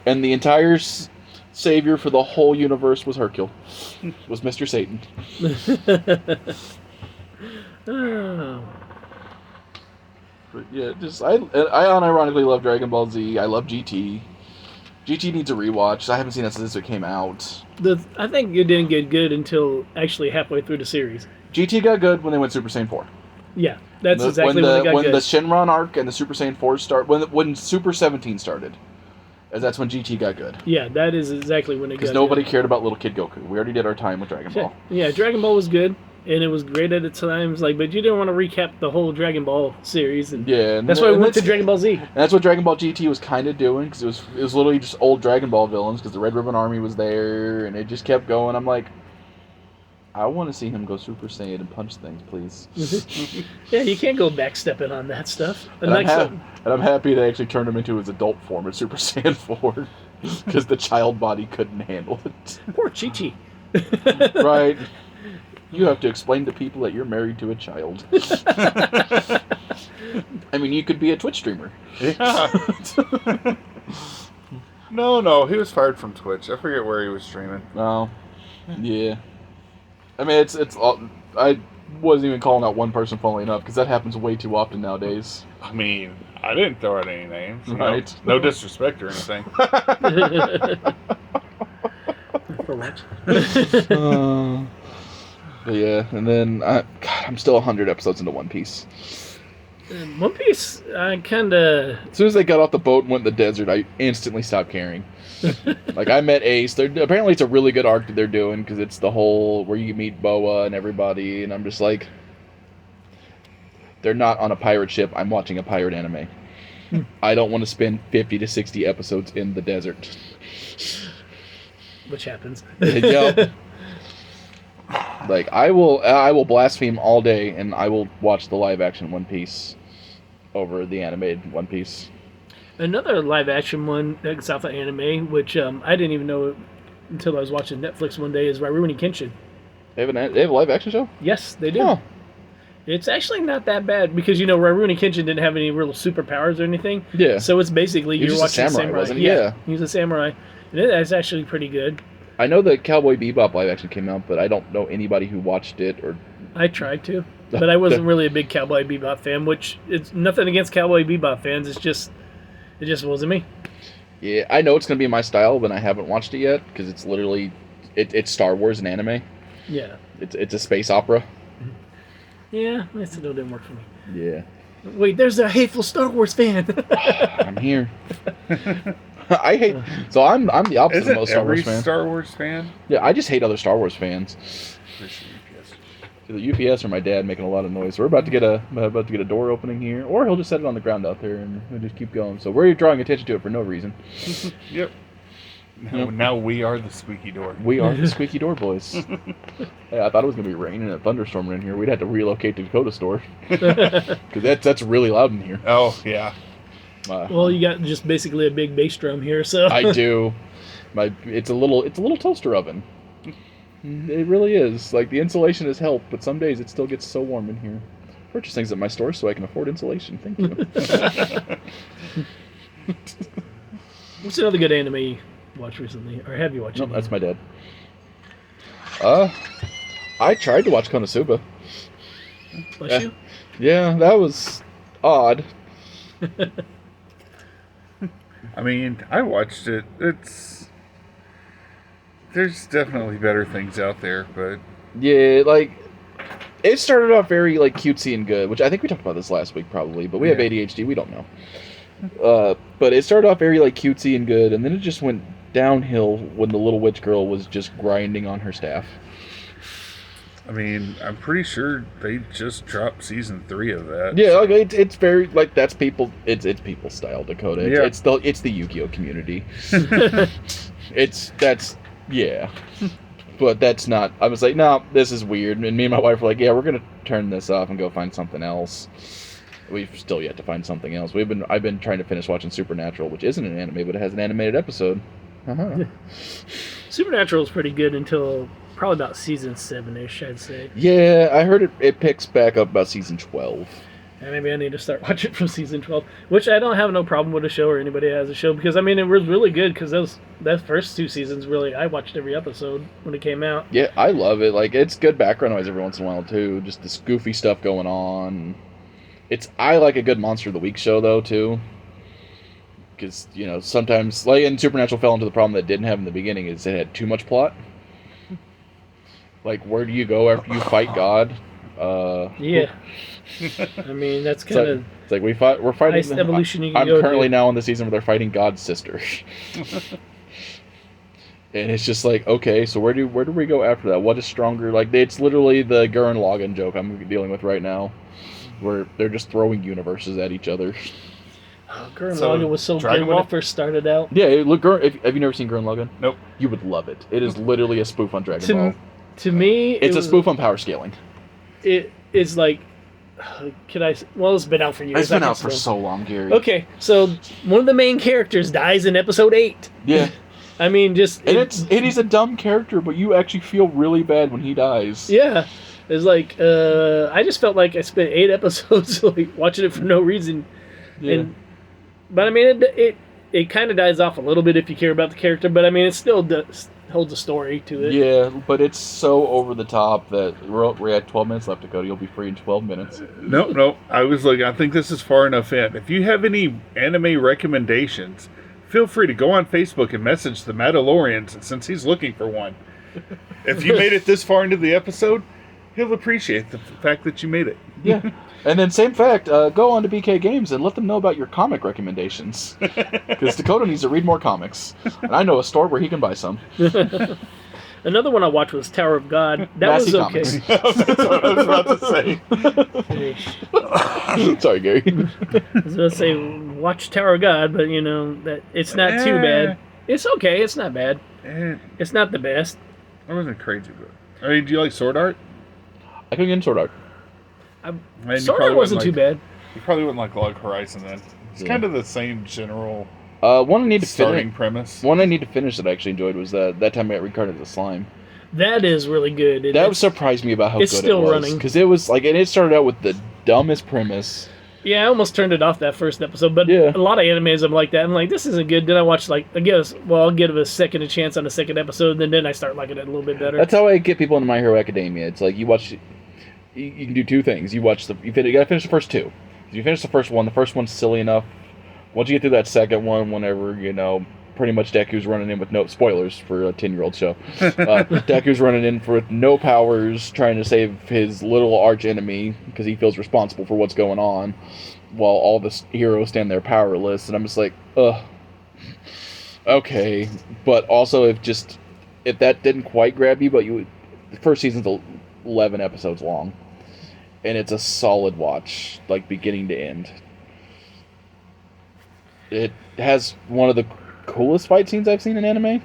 And the entire savior for the whole universe was Hercule. Was Mr. Satan. Oh. But yeah, just I unironically love Dragon Ball Z. I love GT. GT needs a rewatch. I haven't seen it since it came out. I think it didn't get good until actually halfway through the series. GT got good when they went Super Saiyan 4. Yeah, that's exactly when they got when good. the Shenron arc and the Super Saiyan 4 start, when Super 17 started, as that's when GT got good. Yeah, that is exactly when it got Because nobody cared about little kid Goku. We already did our time with Dragon Ball. Yeah, Dragon Ball was good, and it was great at its times. Like, but you didn't want to recap the whole Dragon Ball series, and Yeah, and that's why we went to that's- Dragon Ball Z. And that's what Dragon Ball GT was kind of doing, because it was literally just old Dragon Ball villains, because the Red Ribbon Army was there, and it just kept going. I'm like, I want to see him go Super Saiyan and punch things, please. Yeah, you can't go backstepping on that stuff. And I'm happy they actually turned him into his adult form in Super Saiyan 4, because the child body couldn't handle it. Poor Chi-Chi. Right? You have to explain to people that you're married to a child. I mean, you could be a Twitch streamer. Yeah. No, he was fired from Twitch. I forget where he was streaming. Oh, yeah. I mean, it's all, I wasn't even calling out one person, funnily enough, because that happens way too often nowadays. I mean, I didn't throw out any names. you know. Right. No disrespect or anything. For what? But yeah, and then I'm still 100 episodes into One Piece. One Piece, I kind of... As soon as they got off the boat and went in the desert, I instantly stopped caring. Like, I met Ace. Apparently, it's a really good arc that they're doing, because it's the whole where you meet Boa and everybody, and I'm just like, they're not on a pirate ship. I'm watching a pirate anime. I don't want to spend 50 to 60 episodes in the desert. Which happens. Yep. Like, I will blaspheme all day, and I will watch the live-action One Piece over the animated One Piece. Another live-action one that's off of anime, which I didn't even know until I was watching Netflix one day, is Rurouni Kenshin. They have a live-action show? Yes, they do. Huh. It's actually not that bad, because, you know, Rurouni Kenshin didn't have any real superpowers or anything. Yeah. So it's basically He was you're just a watching samurai, wasn't he? Yeah. He was a samurai. And it's actually pretty good. I know that Cowboy Bebop live-action came out, but I don't know anybody who watched it or... I tried to, but I wasn't really a big Cowboy Bebop fan, which it's nothing against Cowboy Bebop fans. It just wasn't me. Yeah, I know it's going to be my style, but I haven't watched it yet, because it's literally... It's Star Wars and anime. Yeah. It's a space opera. Yeah, that still didn't work for me. Yeah. Wait, there's a hateful Star Wars fan. I'm here. I hate. So I'm the opposite of Isn't most Star every Wars fan. Star Wars fan? Yeah, I just hate other Star Wars fans. Where's the UPS? So the UPS or my dad making a lot of noise. We're about to get a door opening here, or he'll just set it on the ground out there and we'll just keep going. So we're drawing attention to it for no reason. Yep. Now we are the squeaky door. We are the squeaky door boys. Hey, I thought it was gonna be raining and thunderstorming in here. We'd have to relocate to Dakota store because that's really loud in here. Oh yeah. Well, you got just basically a big bass drum here, so I do. It's a little toaster oven. It really is. Like, the insulation has helped, but some days it still gets so warm in here. Purchase things at my store so I can afford insulation. Thank you. What's another good anime you watched recently, or have you watched? No, that's my dad. I tried to watch Konosuba. Bless you. Yeah, that was odd. I mean, I watched it. There's definitely better things out there, but Yeah, like, it started off very, like, cutesy and good, which I think we talked about this last week probably, but we have ADHD, we don't know. But it started off very, like, cutesy and good, and then it just went downhill when the little witch girl was just grinding on her staff. I mean, I'm pretty sure they just dropped season 3 of that. Yeah, like, it's very, like, that's people, it's people style, Dakota. Yeah. It's the Yu-Gi-Oh community. Yeah. But that's not, I was like, no, this is weird. And me and my wife were like, yeah, we're going to turn this off and go find something else. We've still yet to find something else. I've been trying to finish watching Supernatural, which isn't an anime, but it has an animated episode. Uh-huh. Supernatural is pretty good until probably about season 7-ish, I'd say. Yeah, I heard it picks back up about season 12. And maybe I need to start watching from season 12, which I don't have no problem with a show or anybody has a show, because, I mean, it was really good, because that first 2 seasons, really, I watched every episode when it came out. Yeah, I love it. Like, it's good background noise every once in a while, too. Just this goofy stuff going on. I like a good Monster of the Week show, though, too. Because, you know, sometimes, like, and Supernatural fell into the problem that it didn't have in the beginning, is it had too much plot. Like, where do you go after you fight God? Yeah. I mean, that's kind of... It's like we're fighting... Nice evolution you can I'm go currently to. now in the season where they're fighting God's sister. And it's just like, okay, so where do we go after that? What is stronger? Like, it's literally the Gurren Lagann joke I'm dealing with right now, where they're just throwing universes at each other. Gurren Lagann was so Dragon good when Ball? it first started out. Yeah, look, have you never seen Gurren Lagann? Nope. You would love it. It is literally a spoof on Dragon Ball. To me, It's a spoof on power scaling. It is like, well, it's been out for years. It's been I out can for still- so long, Gary. Okay, so one of the main characters dies in episode 8. Yeah. I mean, just... And he's a dumb character, but you actually feel really bad when he dies. Yeah. It's like, I just felt like I spent 8 episodes like watching it for no reason. Yeah. But I mean, it kind of dies off a little bit if you care about the character, but I mean, it still holds a story to it. Yeah, but it's so over the top that we're at 12 minutes left, Dakota. You'll be free in 12 minutes. No. I was like, I think this is far enough in. If you have any anime recommendations, feel free to go on Facebook and message the Mandalorian since he's looking for one. If you made it this far into the episode, he'll appreciate the fact that you made it. Yeah. And then, same fact, go on to BK Games and let them know about your comic recommendations. Because Dakota needs to read more comics. And I know a store where he can buy some. Another one I watched was Tower of God. That Massey was okay. Comics. That's what I was about to say. Sorry, Gary. I was going to say, watch Tower of God, but, you know, that it's not too bad. It's okay. It's not bad. It's not the best. I wasn't crazy, but... I mean, do you like Sword Art? I couldn't get in Sword Art. Sword Art wasn't too bad. You probably wouldn't like Log Horizon then. It's kind of the same general One I need to starting finish. premise. One I need to finish that I actually enjoyed was that time I got reincarnated as a slime. That is really good. That surprised me about how good it's still it was. running. Because it was like, and it started out with the dumbest premise. Yeah, I almost turned it off that first episode, but Yeah. a lot of animes I'm like that. I'm like, this isn't good. Then I watch I'll give it a chance on the second episode, and then I start liking it a little bit better. That's how I get people into My Hero Academia. It's like you can do two things. You gotta finish the first 2. If you finish the first one's silly enough. Once you get through that second one, whenever, pretty much Deku's running in with no spoilers for a 10-year-old show. Deku's running in with no powers, trying to save his little arch enemy because he feels responsible for what's going on, while all the heroes stand there powerless. And I'm just like, ugh. okay, but also if that didn't quite grab you, but the first season's 11 episodes long, and it's a solid watch, like beginning to end. It has one of the coolest fight scenes I've seen in anime.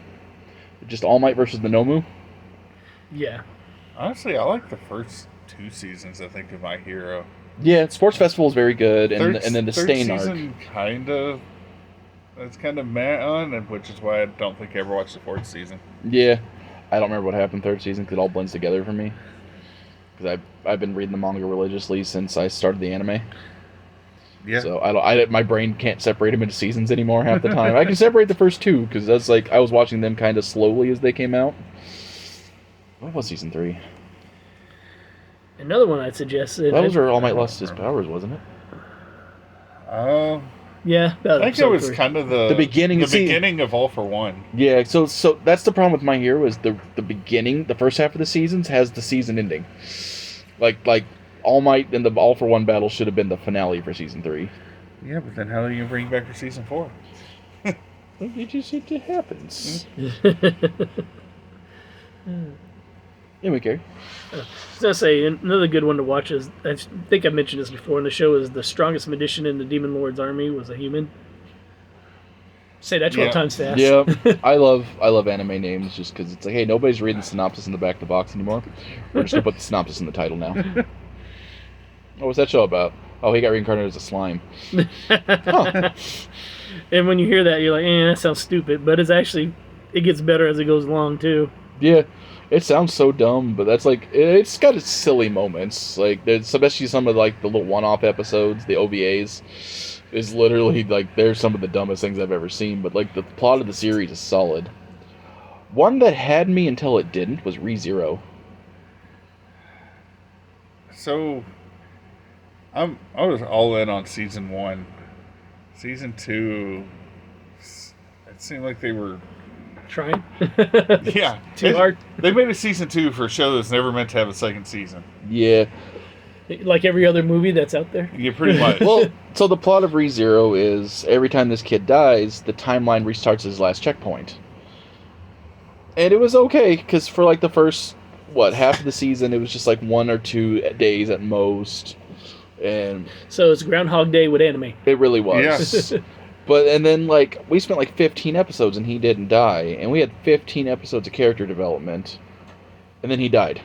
Just All Might versus the Nomu. Yeah. Honestly, I like the first 2 seasons, I think, of My Hero. Yeah, Sports Festival is very good, and then the Stain arc. Season it's kind of meh on, which is why I don't think I ever watched the 4th season. Yeah, I don't remember what happened 3rd season because it all blends together for me. Because I've been reading the manga religiously since I started the anime. Yeah. So my brain can't separate them into seasons anymore half the time. I can separate the first 2 because that's like I was watching them kind of slowly as they came out. What was season 3? Another one I'd suggest. That was where All Might lost his powers, wasn't it? Yeah, I think it was kind of the beginning. Beginning of All for One. Yeah, so that's the problem with My Hero is the beginning, the first half of the seasons has the season ending. Like All Might and the All for One battle should have been the finale for season 3. Yeah, but then how are you going to bring it back for season 4? It happens. Anyway, Gary. I was going to say, another good one to watch is, I think I mentioned this before in the show, is the strongest magician in the Demon Lord's army was a human. Say that 12 times fast. Yeah, I love anime names just because it's like, hey, nobody's reading the synopsis in the back of the box anymore. We're just going to put the synopsis in the title now. What was that show about? Oh, he got reincarnated as a slime. Huh. And when you hear that, you're like, that sounds stupid. But it gets better as it goes along, too. Yeah. It sounds so dumb, but that's like it's got its silly moments. Like there's especially some of like the little one-off episodes, the OVAs, is literally like they're some of the dumbest things I've ever seen. But like the plot of the series is solid. One that had me until it didn't was ReZero. So, I was all in on season 1. Season 2, it seemed like they were trying. Yeah. Too hard. They made a season 2 for a show that's never meant to have a second season. Yeah. Like every other movie that's out there? Yeah, pretty much. Well, so the plot of ReZero is every time this kid dies, the timeline restarts his last checkpoint. And it was okay, because for like the first, half of the season, it was just like 1 or 2 days at most. And so it's Groundhog Day with anime. It really was. Yes. And then, like, we spent like 15 episodes and he didn't die. And we had 15 episodes of character development. And then he died.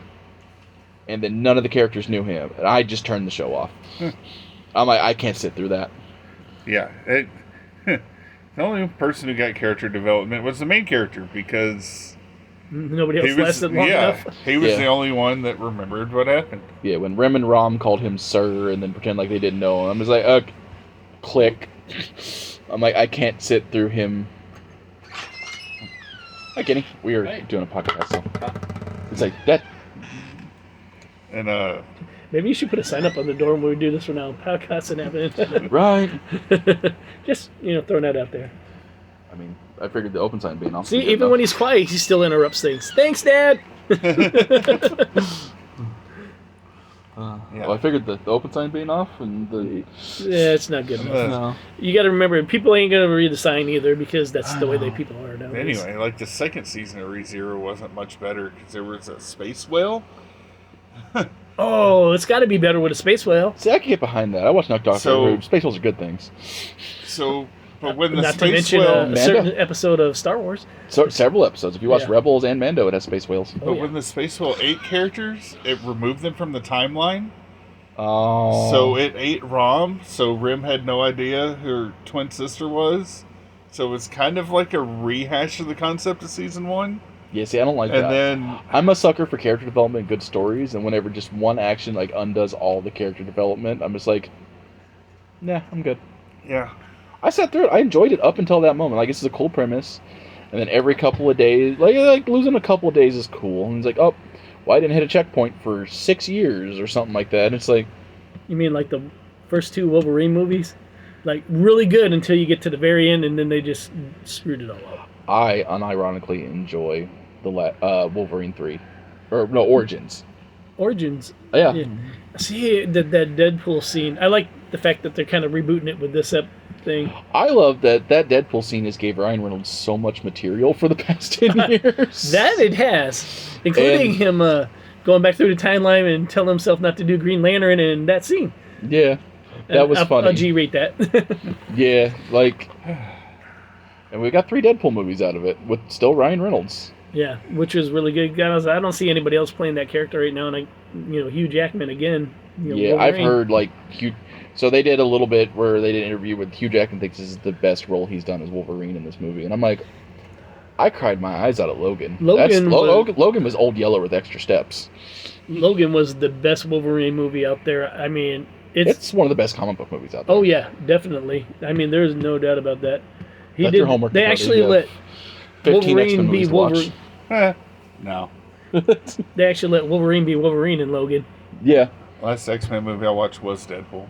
And then none of the characters knew him. And I just turned the show off. I'm like, I can't sit through that. Yeah. The only person who got character development was the main character because nobody else lasted long enough. He was the only one that remembered what happened. Yeah, when Rem and Rom called him Sir and then pretend like they didn't know him. I was like, click. I'm like, I can't sit through him. Hi, Kenny. We are doing a podcast, so it's like that. And maybe you should put a sign up on the door when we do this from now. Podcast and have right. Just throwing that out there. I mean, I figured the open sign being off. See, even when he's quiet, he still interrupts things. Thanks, Dad. Well, I figured the open sign being off and the... Yeah, it's not good enough. No. You got to remember, people ain't going to read the sign either because that's the way they people are nowadays. Anyway, like the second season of ReZero wasn't much better because there was a space whale. Oh, it's got to be better with a space whale. See, I can get behind that. I watch Doctor Who. Space whales are good things. So... But when the not space to mention whale, a certain episode of Star Wars. Several episodes. If you watch Rebels and Mando, it has space whales. But when the space whale ate characters, it removed them from the timeline. Oh. So it ate Rom. So Rim had no idea who her twin sister was. So it's kind of like a rehash of the concept of season 1. Yeah, see, I don't like that. And then I'm a sucker for character development and good stories. And whenever just one action like undoes all the character development, I'm just like, nah, I'm good. Yeah. I sat through it. I enjoyed it up until that moment. Like, this is a cool premise. And then every couple of days, like losing a couple of days is cool. And it's like, oh, well, I didn't hit a checkpoint for 6 years or something like that. And it's like... You mean like the first 2 Wolverine movies? Like, really good until you get to the very end and then they just screwed it all up. I unironically enjoy the Wolverine 3. Or, no, Origins. Origins? Yeah. See, that Deadpool scene, I like the fact that they're kind of rebooting it with this thing. I love that Deadpool scene has gave Ryan Reynolds so much material for the past 10 years. That it has, including him going back through the timeline and telling himself not to do Green Lantern in that scene. Yeah, that was funny. I'll G-rate that. Yeah, like, and we got 3 Deadpool movies out of it with still Ryan Reynolds. Yeah, which was really good. Guys, I don't see anybody else playing that character right now, and Hugh Jackman again. Yeah, Wolverine. I've heard like Hugh. So they did a little bit where they did an interview with Hugh Jackman. Thinks this is the best role he's done as Wolverine in this movie, and I'm like, I cried my eyes out at Logan. Logan was Old Yeller with extra steps. Logan was the best Wolverine movie out there. I mean, it's one of the best comic book movies out there. Oh yeah, definitely. I mean, there's no doubt about that. That's your homework. They actually let 15 Wolverine be Wolverine. No. They actually let Wolverine be Wolverine in Logan. Yeah. Last X-Men movie I watched was Deadpool.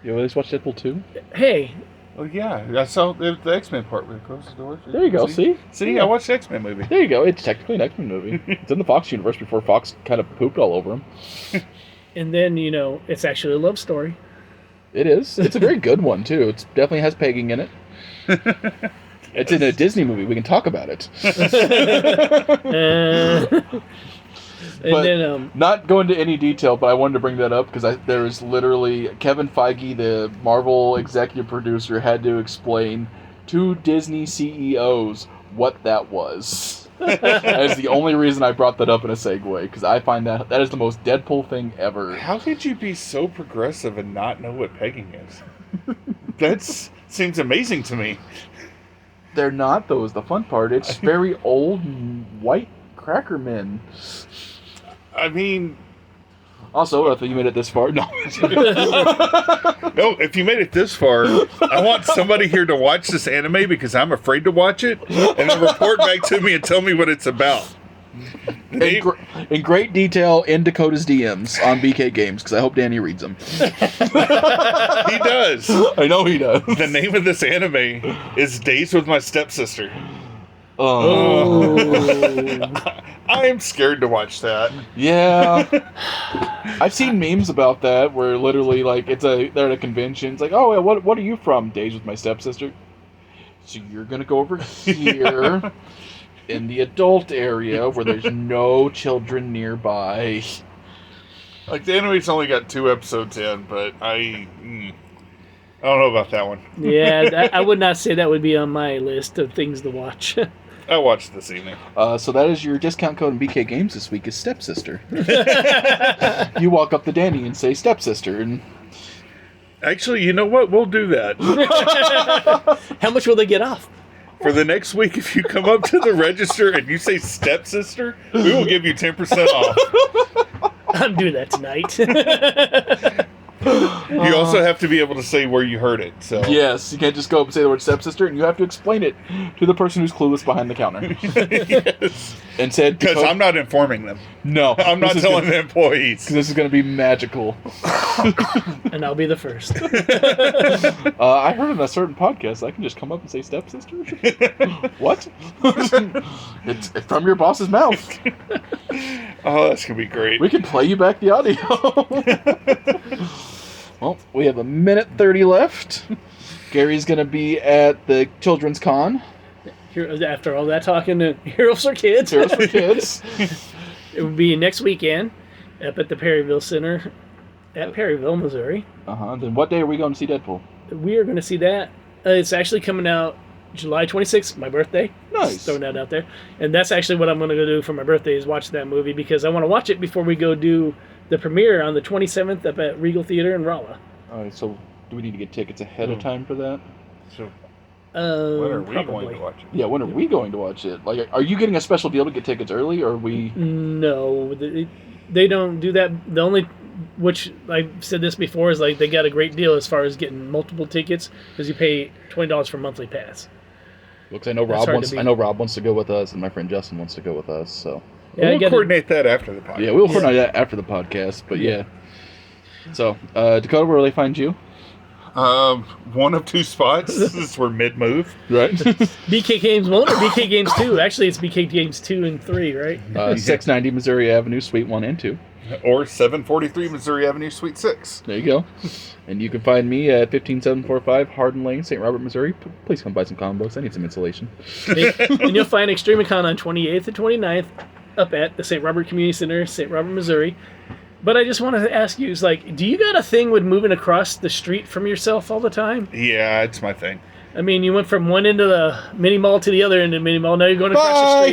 You always watch Deadpool 2? Hey. Oh yeah, I saw the X-Men part where it closed the door. There you go. See, I watched the X-Men movie. There you go. It's technically an X-Men movie. It's in the Fox universe before Fox kind of pooped all over him. And then it's actually a love story. It is. It's a very good one too. It definitely has pegging in it. It's in a Disney movie. We can talk about it. Not go into any detail, but I wanted to bring that up because there was literally Kevin Feige, the Marvel executive producer, had to explain to Disney CEOs what that was. That is the only reason I brought that up in a segue, because I find that is the most Deadpool thing ever. How could you be so progressive and not know what pegging is? That seems amazing to me. They're not, though, is the fun part. It's very old white cracker men. I mean... Also, if you made it this far, no. No, if you made it this far, I want somebody here to watch this anime because I'm afraid to watch it, and then report back to me and tell me what it's about. In great detail in Dakota's DMs on BK Games, because I hope Danny reads them. He does. I know he does. The name of this anime is Days with My Stepsister. Oh. I am scared to watch that. Yeah. I've seen memes about that where literally like they're at a convention. It's like, oh, what are you from? Days with My Stepsister. So you're gonna go over here in the adult area where there's no children nearby. Like the anime's only got 2 episodes in, but I don't know about that one. Yeah, I would not say that would be on my list of things to watch. I watched this evening. So that is your discount code in BK Games this week is Stepsister. You walk up to Danny and say Stepsister, and actually, you know what? We'll do that. How much will they get off? For the next week, if you come up to the register and you say Stepsister, we will give you 10% off. I'm doing that tonight. You also have to be able to say where you heard it. So yes, you can't just go up and say the word stepsister, and you have to explain it to the person who's clueless behind the counter. Yes. And said, because I'm not informing them. No, I'm not telling the employees. This is going to be magical. And I'll be the first. I heard on a certain podcast I can just come up and say stepsister. What? It's from your boss's mouth. Oh, that's going to be great. We can play you back the audio. Well, we have 1:30 left. Gary's going to be at the Children's Con. After all that talking to Heroes for Kids. Heroes for Kids. It would be next weekend up at the Perryville Center at Perryville, Missouri. Then what day are we going to see Deadpool? We are going to see that. It's actually coming out July 26th, my birthday. Nice. Just throwing that out there. And that's actually what I'm going to go do for my birthday is watch that movie because I want to watch it before we go do the premiere on the 27th up at Regal Theater in Rolla. All right, so do we need to get tickets ahead of time for that? So when are we probably going to watch it? Yeah, when are we going to watch it? Like, are you getting a special deal to get tickets early, or are we? No, they don't do that. The only, which I've said this before, is like they got a great deal as far as getting multiple tickets because you pay $20 for monthly pass. Because I know Rob wants to go with us, and my friend Justin wants to go with us. So we'll coordinate that after the podcast. Yeah, we'll coordinate that after the podcast. But yeah. So Dakota, where will they find you? One of 2 spots. This we're mid-move, right? BK Games 1 or BK Games 2? Actually, it's BK Games 2 and 3, right? 690 Missouri Avenue, Suite 1 and 2. Or 743 Missouri Avenue, Suite 6. There you go. And you can find me at 15745 Hardin Lane, St. Robert, Missouri. Please come buy some comic books. I need some insulation. And you'll find Extremicon on 28th and 29th up at the St. Robert Community Center, St. Robert, Missouri. But I just wanted to ask you, is like, do you got a thing with moving across the street from yourself all the time? Yeah, it's my thing. I mean, you went from one end of the mini mall to the other end of the mini mall. Now you're going across the street.